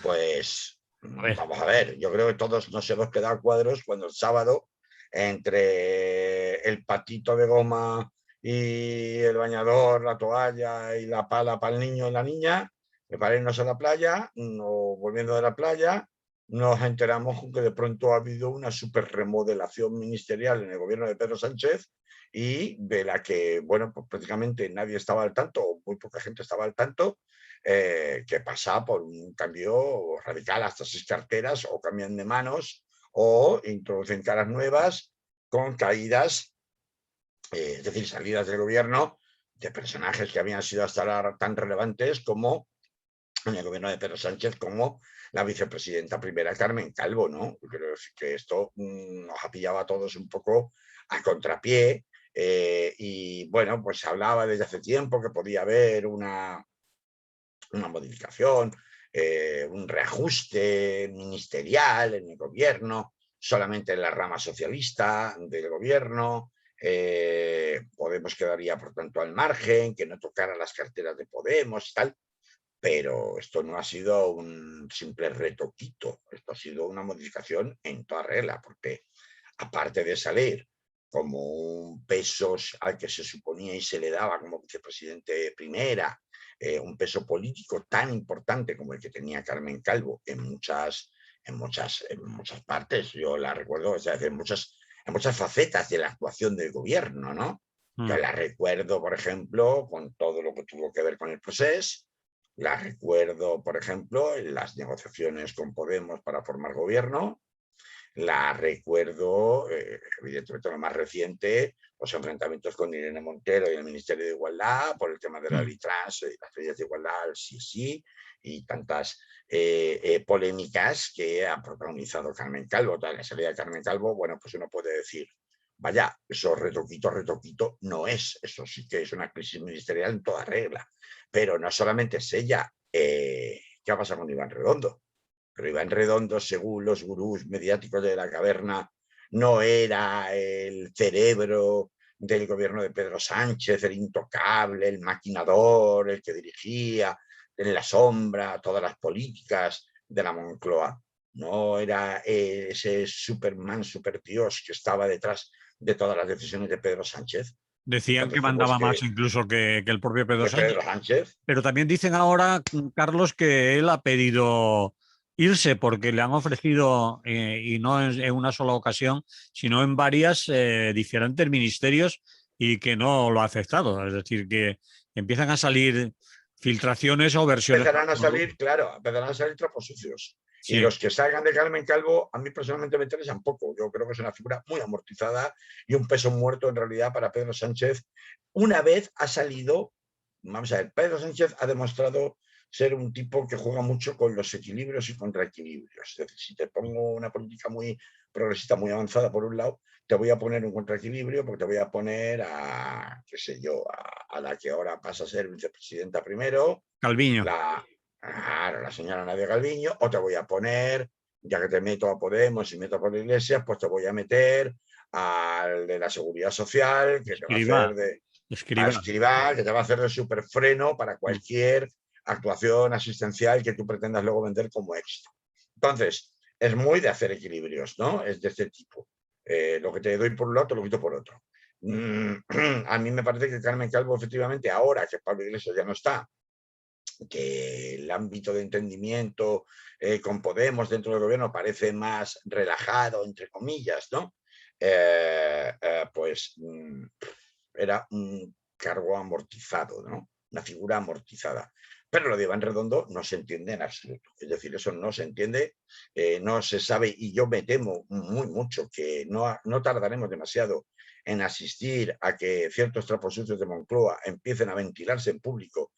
Pues A ver. vamos a ver, yo creo que todos nos hemos quedado cuadros cuando el sábado, entre el patito de goma y el bañador, la toalla y la pala para el niño y la niña, para irnos a la playa, o volviendo de la playa, nos enteramos que de pronto ha habido una super remodelación ministerial en el gobierno de Pedro Sánchez y de la que, bueno, pues prácticamente nadie estaba al tanto, o muy poca gente estaba al tanto, que pasa por un cambio radical. Hasta 6 carteras o cambian de manos o introducen caras nuevas con caídas, es decir, salidas del gobierno de personajes que habían sido hasta ahora tan relevantes como en el gobierno de Pedro Sánchez, como la vicepresidenta primera Carmen Calvo, ¿no? Creo que esto nos ha pillado a todos un poco a contrapié, y bueno, pues se hablaba desde hace tiempo que podía haber una modificación, un reajuste ministerial en el gobierno, solamente en la rama socialista del gobierno. Podemos quedaría, por tanto, al margen, que no tocara las carteras de Podemos y tal, pero esto no ha sido un simple retoquito, esto ha sido una modificación en toda regla, porque aparte de salir como un peso al que se suponía y se le daba como vicepresidente primera, un peso político tan importante como el que tenía Carmen Calvo en muchas partes, yo la recuerdo, o sea, en muchas facetas de la actuación del gobierno, ¿no? Yo la recuerdo, por ejemplo, con todo lo que tuvo que ver con el proceso, la recuerdo, por ejemplo, en las negociaciones con Podemos para formar gobierno, la recuerdo, evidentemente, lo más reciente, los enfrentamientos con Irene Montero y el Ministerio de Igualdad por el tema de la ley trans, las leyes de igualdad, sí, sí, y tantas polémicas que ha protagonizado Carmen Calvo. La salida de Carmen Calvo, bueno, pues uno puede decir, vaya, eso retoquito no es, eso sí que es una crisis ministerial en toda regla, pero no solamente es ella. ¿Qué ha pasado con Iván Redondo? Pero Iván Redondo, según los gurús mediáticos de la caverna, no era el cerebro del gobierno de Pedro Sánchez, el intocable, el maquinador, el que dirigía en la sombra todas las políticas de la Moncloa. No era ese Superman, superdios que estaba detrás de todas las decisiones de Pedro Sánchez. Decían que Entonces, pues mandaba más incluso que el propio Pedro que Sánchez. Pedro Sánchez. Pero también dicen ahora, Carlos, que él ha pedido irse porque le han ofrecido, y no en una sola ocasión, sino en varias, diferentes ministerios, y que no lo ha aceptado. Es decir, que empiezan a salir filtraciones o versiones. Empezarán a salir, claro, empezarán a salir trapos sucios. Y Sí, los que salgan de Carmen Calvo, a mí personalmente me interesan poco. Yo creo que es una figura muy amortizada y un peso muerto en realidad para Pedro Sánchez. Una vez ha salido, vamos a ver, Pedro Sánchez ha demostrado ser un tipo que juega mucho con los equilibrios y contraequilibrios. Es decir, si te pongo una política muy progresista, muy avanzada por un lado, te voy a poner un contraequilibrio porque te voy a poner a, qué sé yo, a la que ahora pasa a ser vicepresidenta primero, Calviño. la señora Nadia Calviño, o te voy a poner, ya que te meto a Podemos y meto por la Iglesia, pues te voy a meter al de la Seguridad Social, que te va a hacer Escriba, a escriba. Escrivá, que te va a hacer de superfreno para cualquier actuación asistencial que tú pretendas luego vender como éxito. Entonces, es muy de hacer equilibrios, ¿no? Es de este tipo. Lo que te doy por un lado, te lo quito por otro. A mí me parece que Carmen Calvo, efectivamente, ahora que Pablo Iglesias ya no está, que el ámbito de entendimiento con Podemos dentro del gobierno parece más relajado, entre comillas, ¿no? Pues era un cargo amortizado, ¿no? Una figura amortizada. Pero lo de Iván Redondo no se entiende en absoluto. Es decir, eso no se entiende, no se sabe, y yo me temo mucho que no tardaremos demasiado en asistir a que ciertos trapos sucios de Moncloa empiecen a ventilarse en público,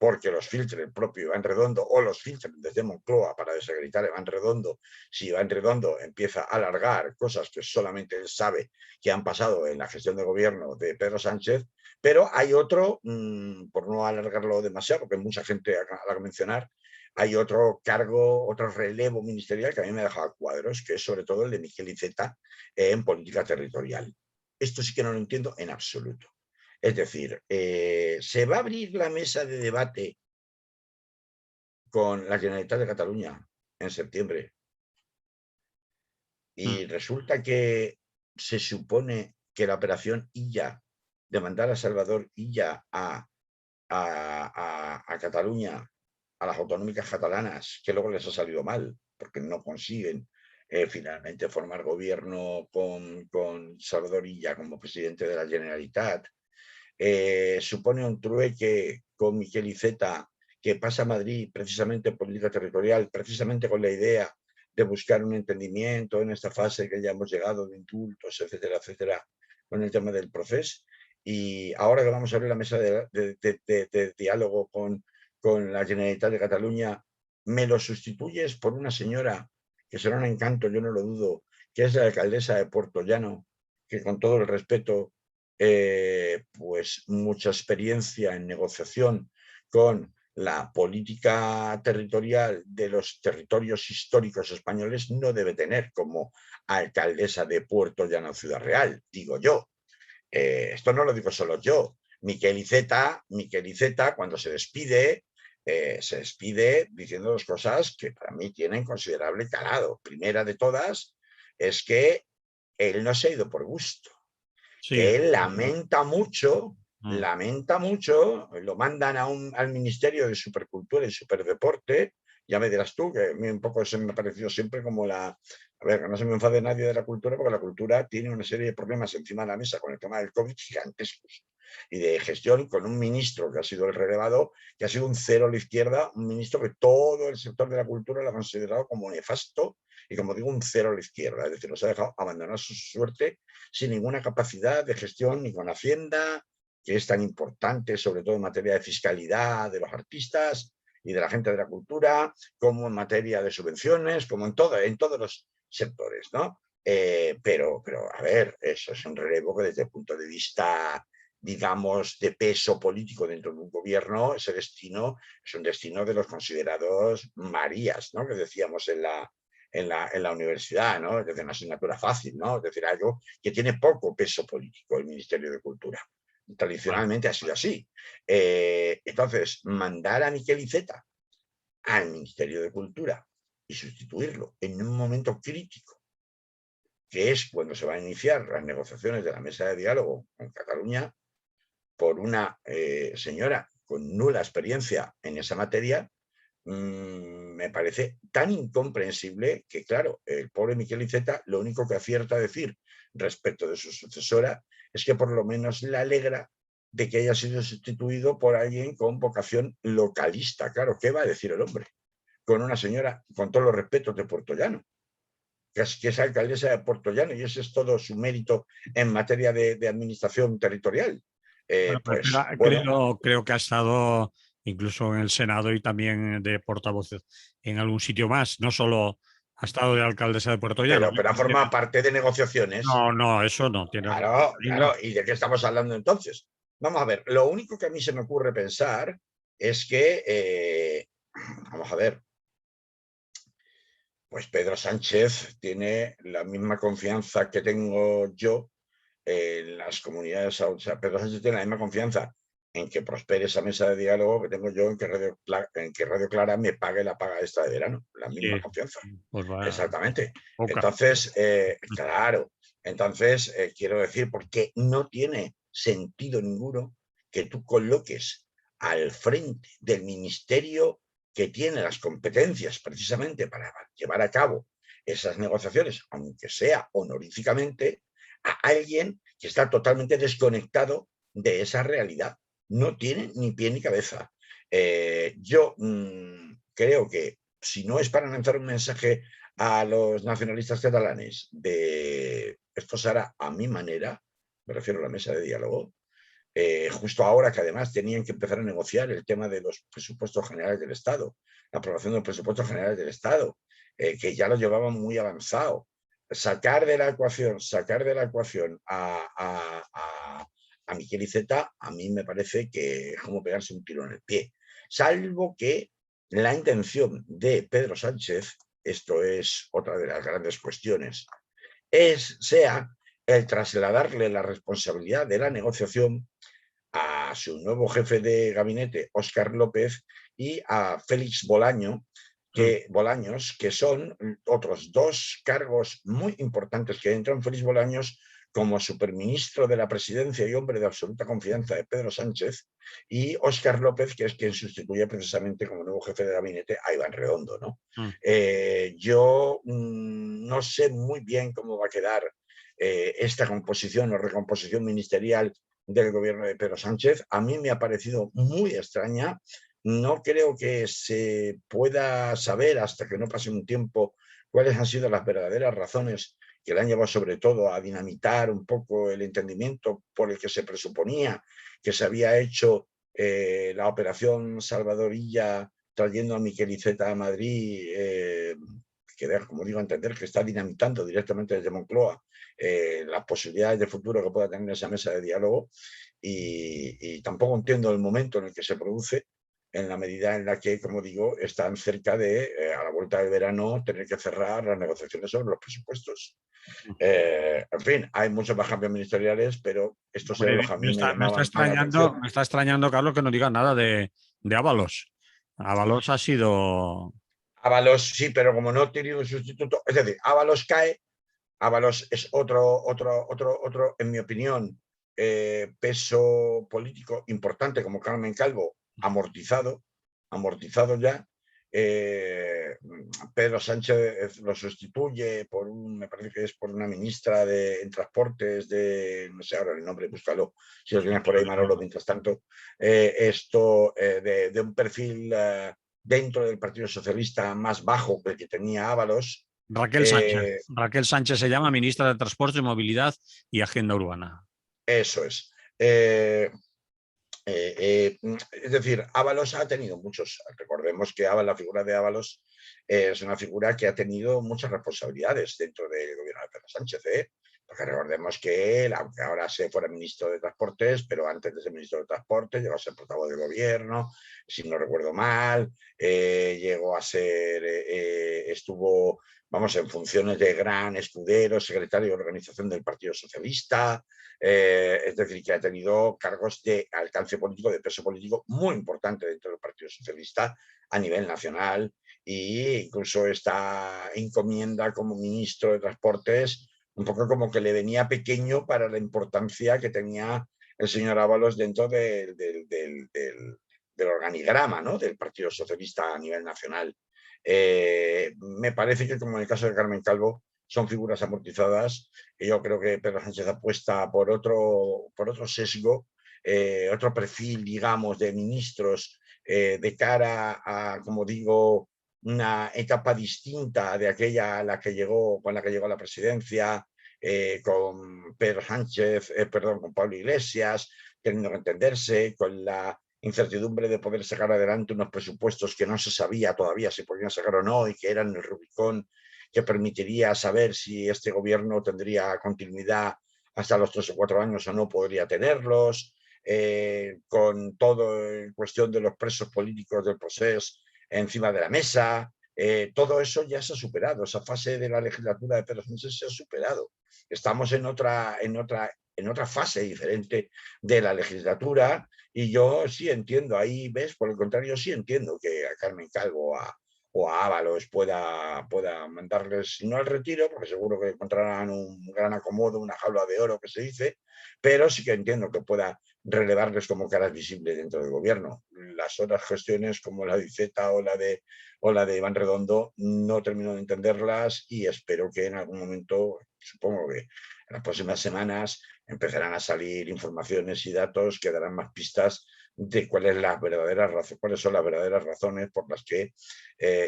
porque los filtre el propio Iván Redondo o los filtren desde Moncloa para desacreditar a Iván Redondo, si Iván Redondo empieza a alargar cosas que solamente él sabe que han pasado en la gestión de gobierno de Pedro Sánchez. Pero hay otro, por no alargarlo demasiado, porque mucha gente a la mencionar, hay otro cargo, otro relevo ministerial que a mí me ha dejado a cuadros, que es sobre todo el de Miquel Iceta en política territorial. Esto sí que no lo entiendo en absoluto. Es decir, se va a abrir la mesa de debate con la Generalitat de Cataluña en septiembre y resulta que se supone que la operación Illa, de mandar a Salvador Illa a Cataluña, a las autonómicas catalanas, que luego les ha salido mal, porque no consiguen finalmente formar gobierno con Salvador Illa como presidente de la Generalitat, supone un trueque con Miquel Iceta que pasa a Madrid precisamente en política territorial, precisamente con la idea de buscar un entendimiento en esta fase que ya hemos llegado de indultos, etcétera, etcétera, con el tema del proceso. Y ahora que vamos a abrir la mesa de diálogo con la Generalitat de Cataluña, me lo sustituyes por una señora que será un encanto, yo no lo dudo, que es la alcaldesa de Puerto Llano, que con todo el respeto, pues mucha experiencia en negociación con la política territorial de los territorios históricos españoles no debe tener como alcaldesa de Puerto Llano Ciudad Real, digo yo. Esto no lo digo solo yo. Miquel Iceta, cuando se despide diciendo dos cosas que para mí tienen considerable calado. Primera de todas es que él no se ha ido por gusto, Sí. que él lamenta mucho, lo mandan al Ministerio de Supercultura y Superdeporte. Ya me dirás tú, que a mí un poco se me ha parecido siempre como a ver, que no se me enfade nadie de la cultura, porque la cultura tiene una serie de problemas encima de la mesa con el tema del COVID gigantescos y de gestión, con un ministro que ha sido el relevado, que ha sido un cero a la izquierda, un ministro que todo el sector de la cultura lo ha considerado como nefasto y, como digo, un cero a la izquierda. Es decir, nos ha dejado abandonar su suerte sin ninguna capacidad de gestión ni con Hacienda, que es tan importante, sobre todo en materia de fiscalidad de los artistas y de la gente de la cultura, como en materia de subvenciones, como en todos los sectores, ¿no? Pero, a ver, eso es un relevo que desde el punto de vista, digamos, de peso político dentro de un gobierno, ese destino es un destino de los considerados Marías, ¿no? Que decíamos en la universidad, ¿no? Es decir, una asignatura fácil, ¿no? Es decir, algo que tiene poco peso político, el Ministerio de Cultura. Tradicionalmente ha sido así. Entonces, mandar a Miquel Iceta al Ministerio de Cultura y sustituirlo en un momento crítico, que es cuando se van a iniciar las negociaciones de la mesa de diálogo en Cataluña, por una señora con nula experiencia en esa materia, me parece tan incomprensible que, claro, el pobre Miquel Iceta lo único que acierta a decir respecto de su sucesora es que por lo menos le alegra de que haya sido sustituido por alguien con vocación localista. Claro, ¿qué va a decir el hombre? Con una señora, con todos los respetos, de Puerto Llano, que es alcaldesa de Puerto Llano, y ese es todo su mérito en materia de administración territorial. Bueno, pues Pues bueno, creo que ha estado incluso en el Senado y también de portavoz en algún sitio más. No solo ha estado de alcaldesa de Puerto Llano. pero ha formado parte de negociaciones. No, no, eso no. Tiene razón. Claro, Ahí no. claro. ¿Y de qué estamos hablando entonces? Vamos a ver, lo único que a mí se me ocurre pensar es que, vamos a ver, pues Pedro Sánchez tiene la misma confianza que tengo yo en las comunidades. O sea, Pedro Sánchez tiene la misma confianza en que prospere esa mesa de diálogo que tengo yo en que Radio Clara me pague la paga esta de verano. La misma Sí, confianza. pues va, Exactamente. poca. Entonces, claro, entonces quiero decir, porque no tiene sentido ninguno que tú coloques al frente del ministerio que tiene las competencias precisamente para llevar a cabo esas negociaciones, aunque sea honoríficamente, a alguien que está totalmente desconectado de esa realidad. No tiene ni pie ni cabeza. Yo creo que si no es para lanzar un mensaje a los nacionalistas catalanes de esto se hará a mi manera, me refiero a la mesa de diálogo, justo ahora que además tenían que empezar a negociar el tema de los presupuestos generales del Estado, la aprobación de los presupuestos generales del Estado, que ya lo llevaban muy avanzado. Sacar de la ecuación a Miquel Iceta, a mí me parece que es como pegarse un tiro en el pie. Salvo que la intención de Pedro Sánchez, esto es otra de las grandes cuestiones, sea el trasladarle la responsabilidad de la negociación a su nuevo jefe de gabinete, Óscar López, y a Félix Bolaños, que son otros dos cargos muy importantes que entran. Félix Bolaños como superministro de la presidencia y hombre de absoluta confianza de Pedro Sánchez, y Óscar López, que es quien sustituye precisamente como nuevo jefe de gabinete a Iván Redondo, ¿no? Yo no sé muy bien cómo va a quedar esta composición o recomposición ministerial del gobierno de Pedro Sánchez. A mí me ha parecido muy extraña no creo que se pueda saber hasta que no pase un tiempo cuáles han sido las verdaderas razones que le han llevado sobre todo a dinamitar un poco el entendimiento por el que se presuponía que se había hecho la operación Salvadorilla trayendo a Miquel Iceta a Madrid, que da, como digo, a entender que está dinamitando directamente desde Moncloa las posibilidades de futuro que pueda tener esa mesa de diálogo, y tampoco entiendo el momento en el que se produce, en la medida en la que, como digo, están cerca de, a la vuelta del verano, tener que cerrar las negociaciones sobre los presupuestos. En fin, hay muchos más cambios ministeriales, pero estos eran los que a mí me llamaban más la atención. Me está extrañando, Carlos, que no digas nada de Ábalos. Ábalos ha sido... Ábalos sí, pero como no ha tenido un sustituto, es decir, Ábalos cae. Ábalos es otro, en mi opinión, peso político importante como Carmen Calvo, amortizado ya. Pedro Sánchez lo sustituye por me parece que es por una ministra en transportes no sé ahora el nombre, búscalo, si lo tienes por ahí, Manolo, mientras tanto, de un perfil dentro del Partido Socialista más bajo que el que tenía Ábalos. Raquel Sánchez. Raquel Sánchez se llama, ministra de Transporte, Movilidad y Agenda Urbana. Eso es. Es decir, Ábalos ha tenido muchos. Recordemos que la figura de Ábalos es una figura que ha tenido muchas responsabilidades dentro del gobierno de Pedro Sánchez. Porque recordemos que él, aunque ahora se fuera ministro de Transportes, pero antes de ser ministro de Transportes llegó a ser portavoz del gobierno, si no recuerdo mal, llegó a ser, estuvo, vamos, en funciones de gran escudero, secretario de organización del Partido Socialista. Es decir, que ha tenido cargos de alcance político, de peso político muy importante dentro del Partido Socialista a nivel nacional, e incluso esta encomienda como ministro de Transportes un poco como que le venía pequeño para la importancia que tenía el señor Ábalos dentro del organigrama, ¿no?, del Partido Socialista a nivel nacional. Me parece que, como en el caso de Carmen Calvo, son figuras amortizadas, y yo creo que Pedro Sánchez apuesta por otro sesgo, otro perfil, digamos, de ministros de cara a, como digo, una etapa distinta de aquella a la que llegó, con la que llegó a la presidencia, con Pedro Sánchez, perdón, con Pablo Iglesias, teniendo que entenderse, con la incertidumbre de poder sacar adelante unos presupuestos que no se sabía todavía si podían sacar o no, y que eran el Rubicón que permitiría saber si este gobierno tendría continuidad hasta los 3 o 4 años o no podría tenerlos, con todo en cuestión de los presos políticos del proceso encima de la mesa. Todo eso ya se ha superado, esa fase de la legislatura de Pedro Sánchez se ha superado. Estamos en otra fase diferente de la legislatura, y yo sí entiendo, ahí ves, por el contrario, sí entiendo que a Carmen Calvo o a Ábalos pueda mandarles, no al retiro, porque seguro que encontrarán un gran acomodo, una jaula de oro que se dice, pero sí que entiendo que pueda relevarles como caras visibles dentro del gobierno. Las otras gestiones, como la de Iceta o la de Iván Redondo, no termino de entenderlas, y espero que en algún momento, supongo que en las próximas semanas, empezarán a salir informaciones y datos que darán más pistas de cuáles son las verdaderas razones por las que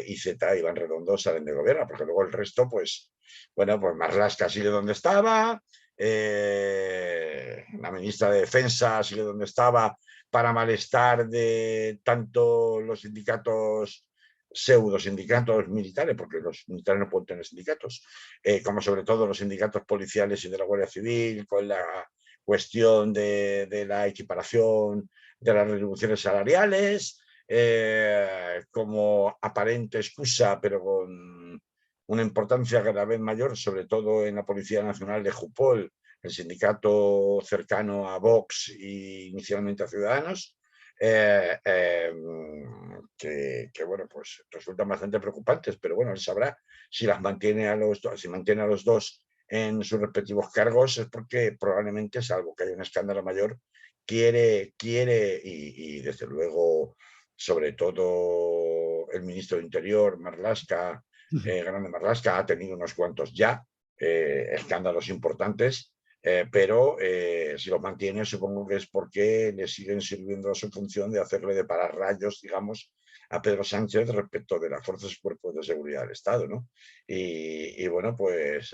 Iceta y Iván Redondo salen de gobierno, porque luego el resto, pues, bueno, pues Marlaska sigue donde estaba, la ministra de Defensa sigue donde estaba, para malestar de tanto los sindicatos, pseudo sindicatos militares, porque los militares no pueden tener sindicatos, como sobre todo los sindicatos policiales y de la Guardia Civil, con la cuestión de la equiparación de las retribuciones salariales, como aparente excusa, pero con una importancia cada vez mayor, sobre todo en la Policía Nacional de Jupol, el sindicato cercano a Vox e inicialmente a Ciudadanos, que bueno, pues resultan bastante preocupantes, pero bueno, él sabrá si mantiene a los dos en sus respectivos cargos, es porque probablemente, salvo que haya un escándalo mayor, quiere y desde luego, sobre todo el ministro de Interior, Marlaska, Grande Marlaska, ha tenido unos cuantos ya escándalos importantes, pero si lo mantiene, supongo que es porque le siguen sirviendo a su función de hacerle de pararrayos, digamos, a Pedro Sánchez respecto de las fuerzas y cuerpos de seguridad del Estado, ¿no? Y bueno, pues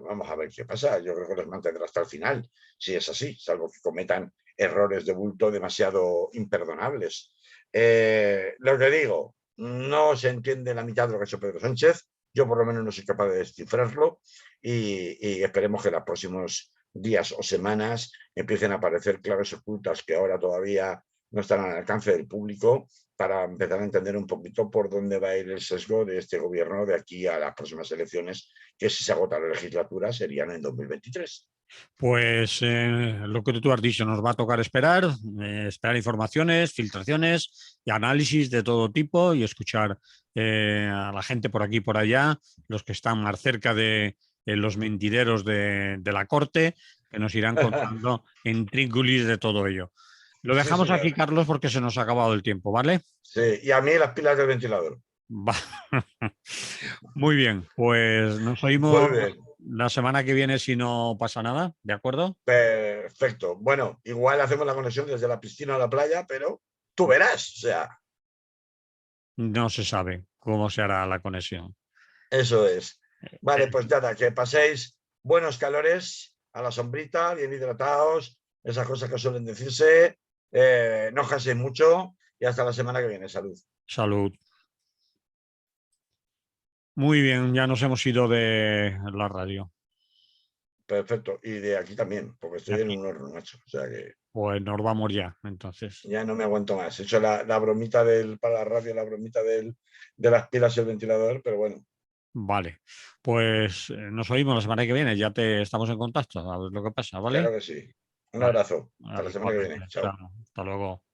vamos a ver qué pasa. Yo creo que los mantendrá hasta el final, si es así, salvo que cometan errores de bulto demasiado imperdonables. Lo que digo, no se entiende la mitad de lo que ha hecho Pedro Sánchez. Yo por lo menos no soy capaz de descifrarlo y esperemos que en los próximos días o semanas empiecen a aparecer claves ocultas que ahora todavía no están al alcance del público para empezar a entender un poquito por dónde va a ir el sesgo de este gobierno de aquí a las próximas elecciones, que si se agota la legislatura serían en 2023. Pues lo que tú has dicho, nos va a tocar esperar, esperar informaciones, filtraciones y análisis de todo tipo y escuchar a la gente por aquí y por allá, los que están más cerca de los mentideros de la corte, que nos irán contando en trínculis de todo ello. Lo Sí, dejamos aquí, señor. Carlos, porque se nos ha acabado el tiempo, ¿vale? Sí, y a mí las pilas del ventilador. Va. Muy bien, pues nos Muy oímos bien, la semana que viene si no pasa nada, ¿de acuerdo? perfecto. Bueno, igual hacemos la conexión desde la piscina a la playa, pero tú verás, o sea, No se sabe cómo se hará la conexión. eso es. Vale, Eh, pues nada, que paséis buenos calores a la sombrita, bien hidratados, esas cosas que suelen decirse, no os canséis mucho y hasta la semana que viene. Salud. Salud. Muy bien, ya nos hemos ido de la radio. Perfecto. Y de aquí también, porque estoy en Aquí, un horno, macho. O sea que pues nos vamos ya, entonces. ya no me aguanto más. He hecho la bromita para la radio, la bromita de las pilas y el ventilador, pero bueno, Vale, pues nos oímos la semana que viene, ya te estamos en contacto, a ver lo que pasa, ¿vale? claro que sí. Un Vale, abrazo. Hasta vale, la semana que viene. igualmente. Chao. Chao, hasta luego.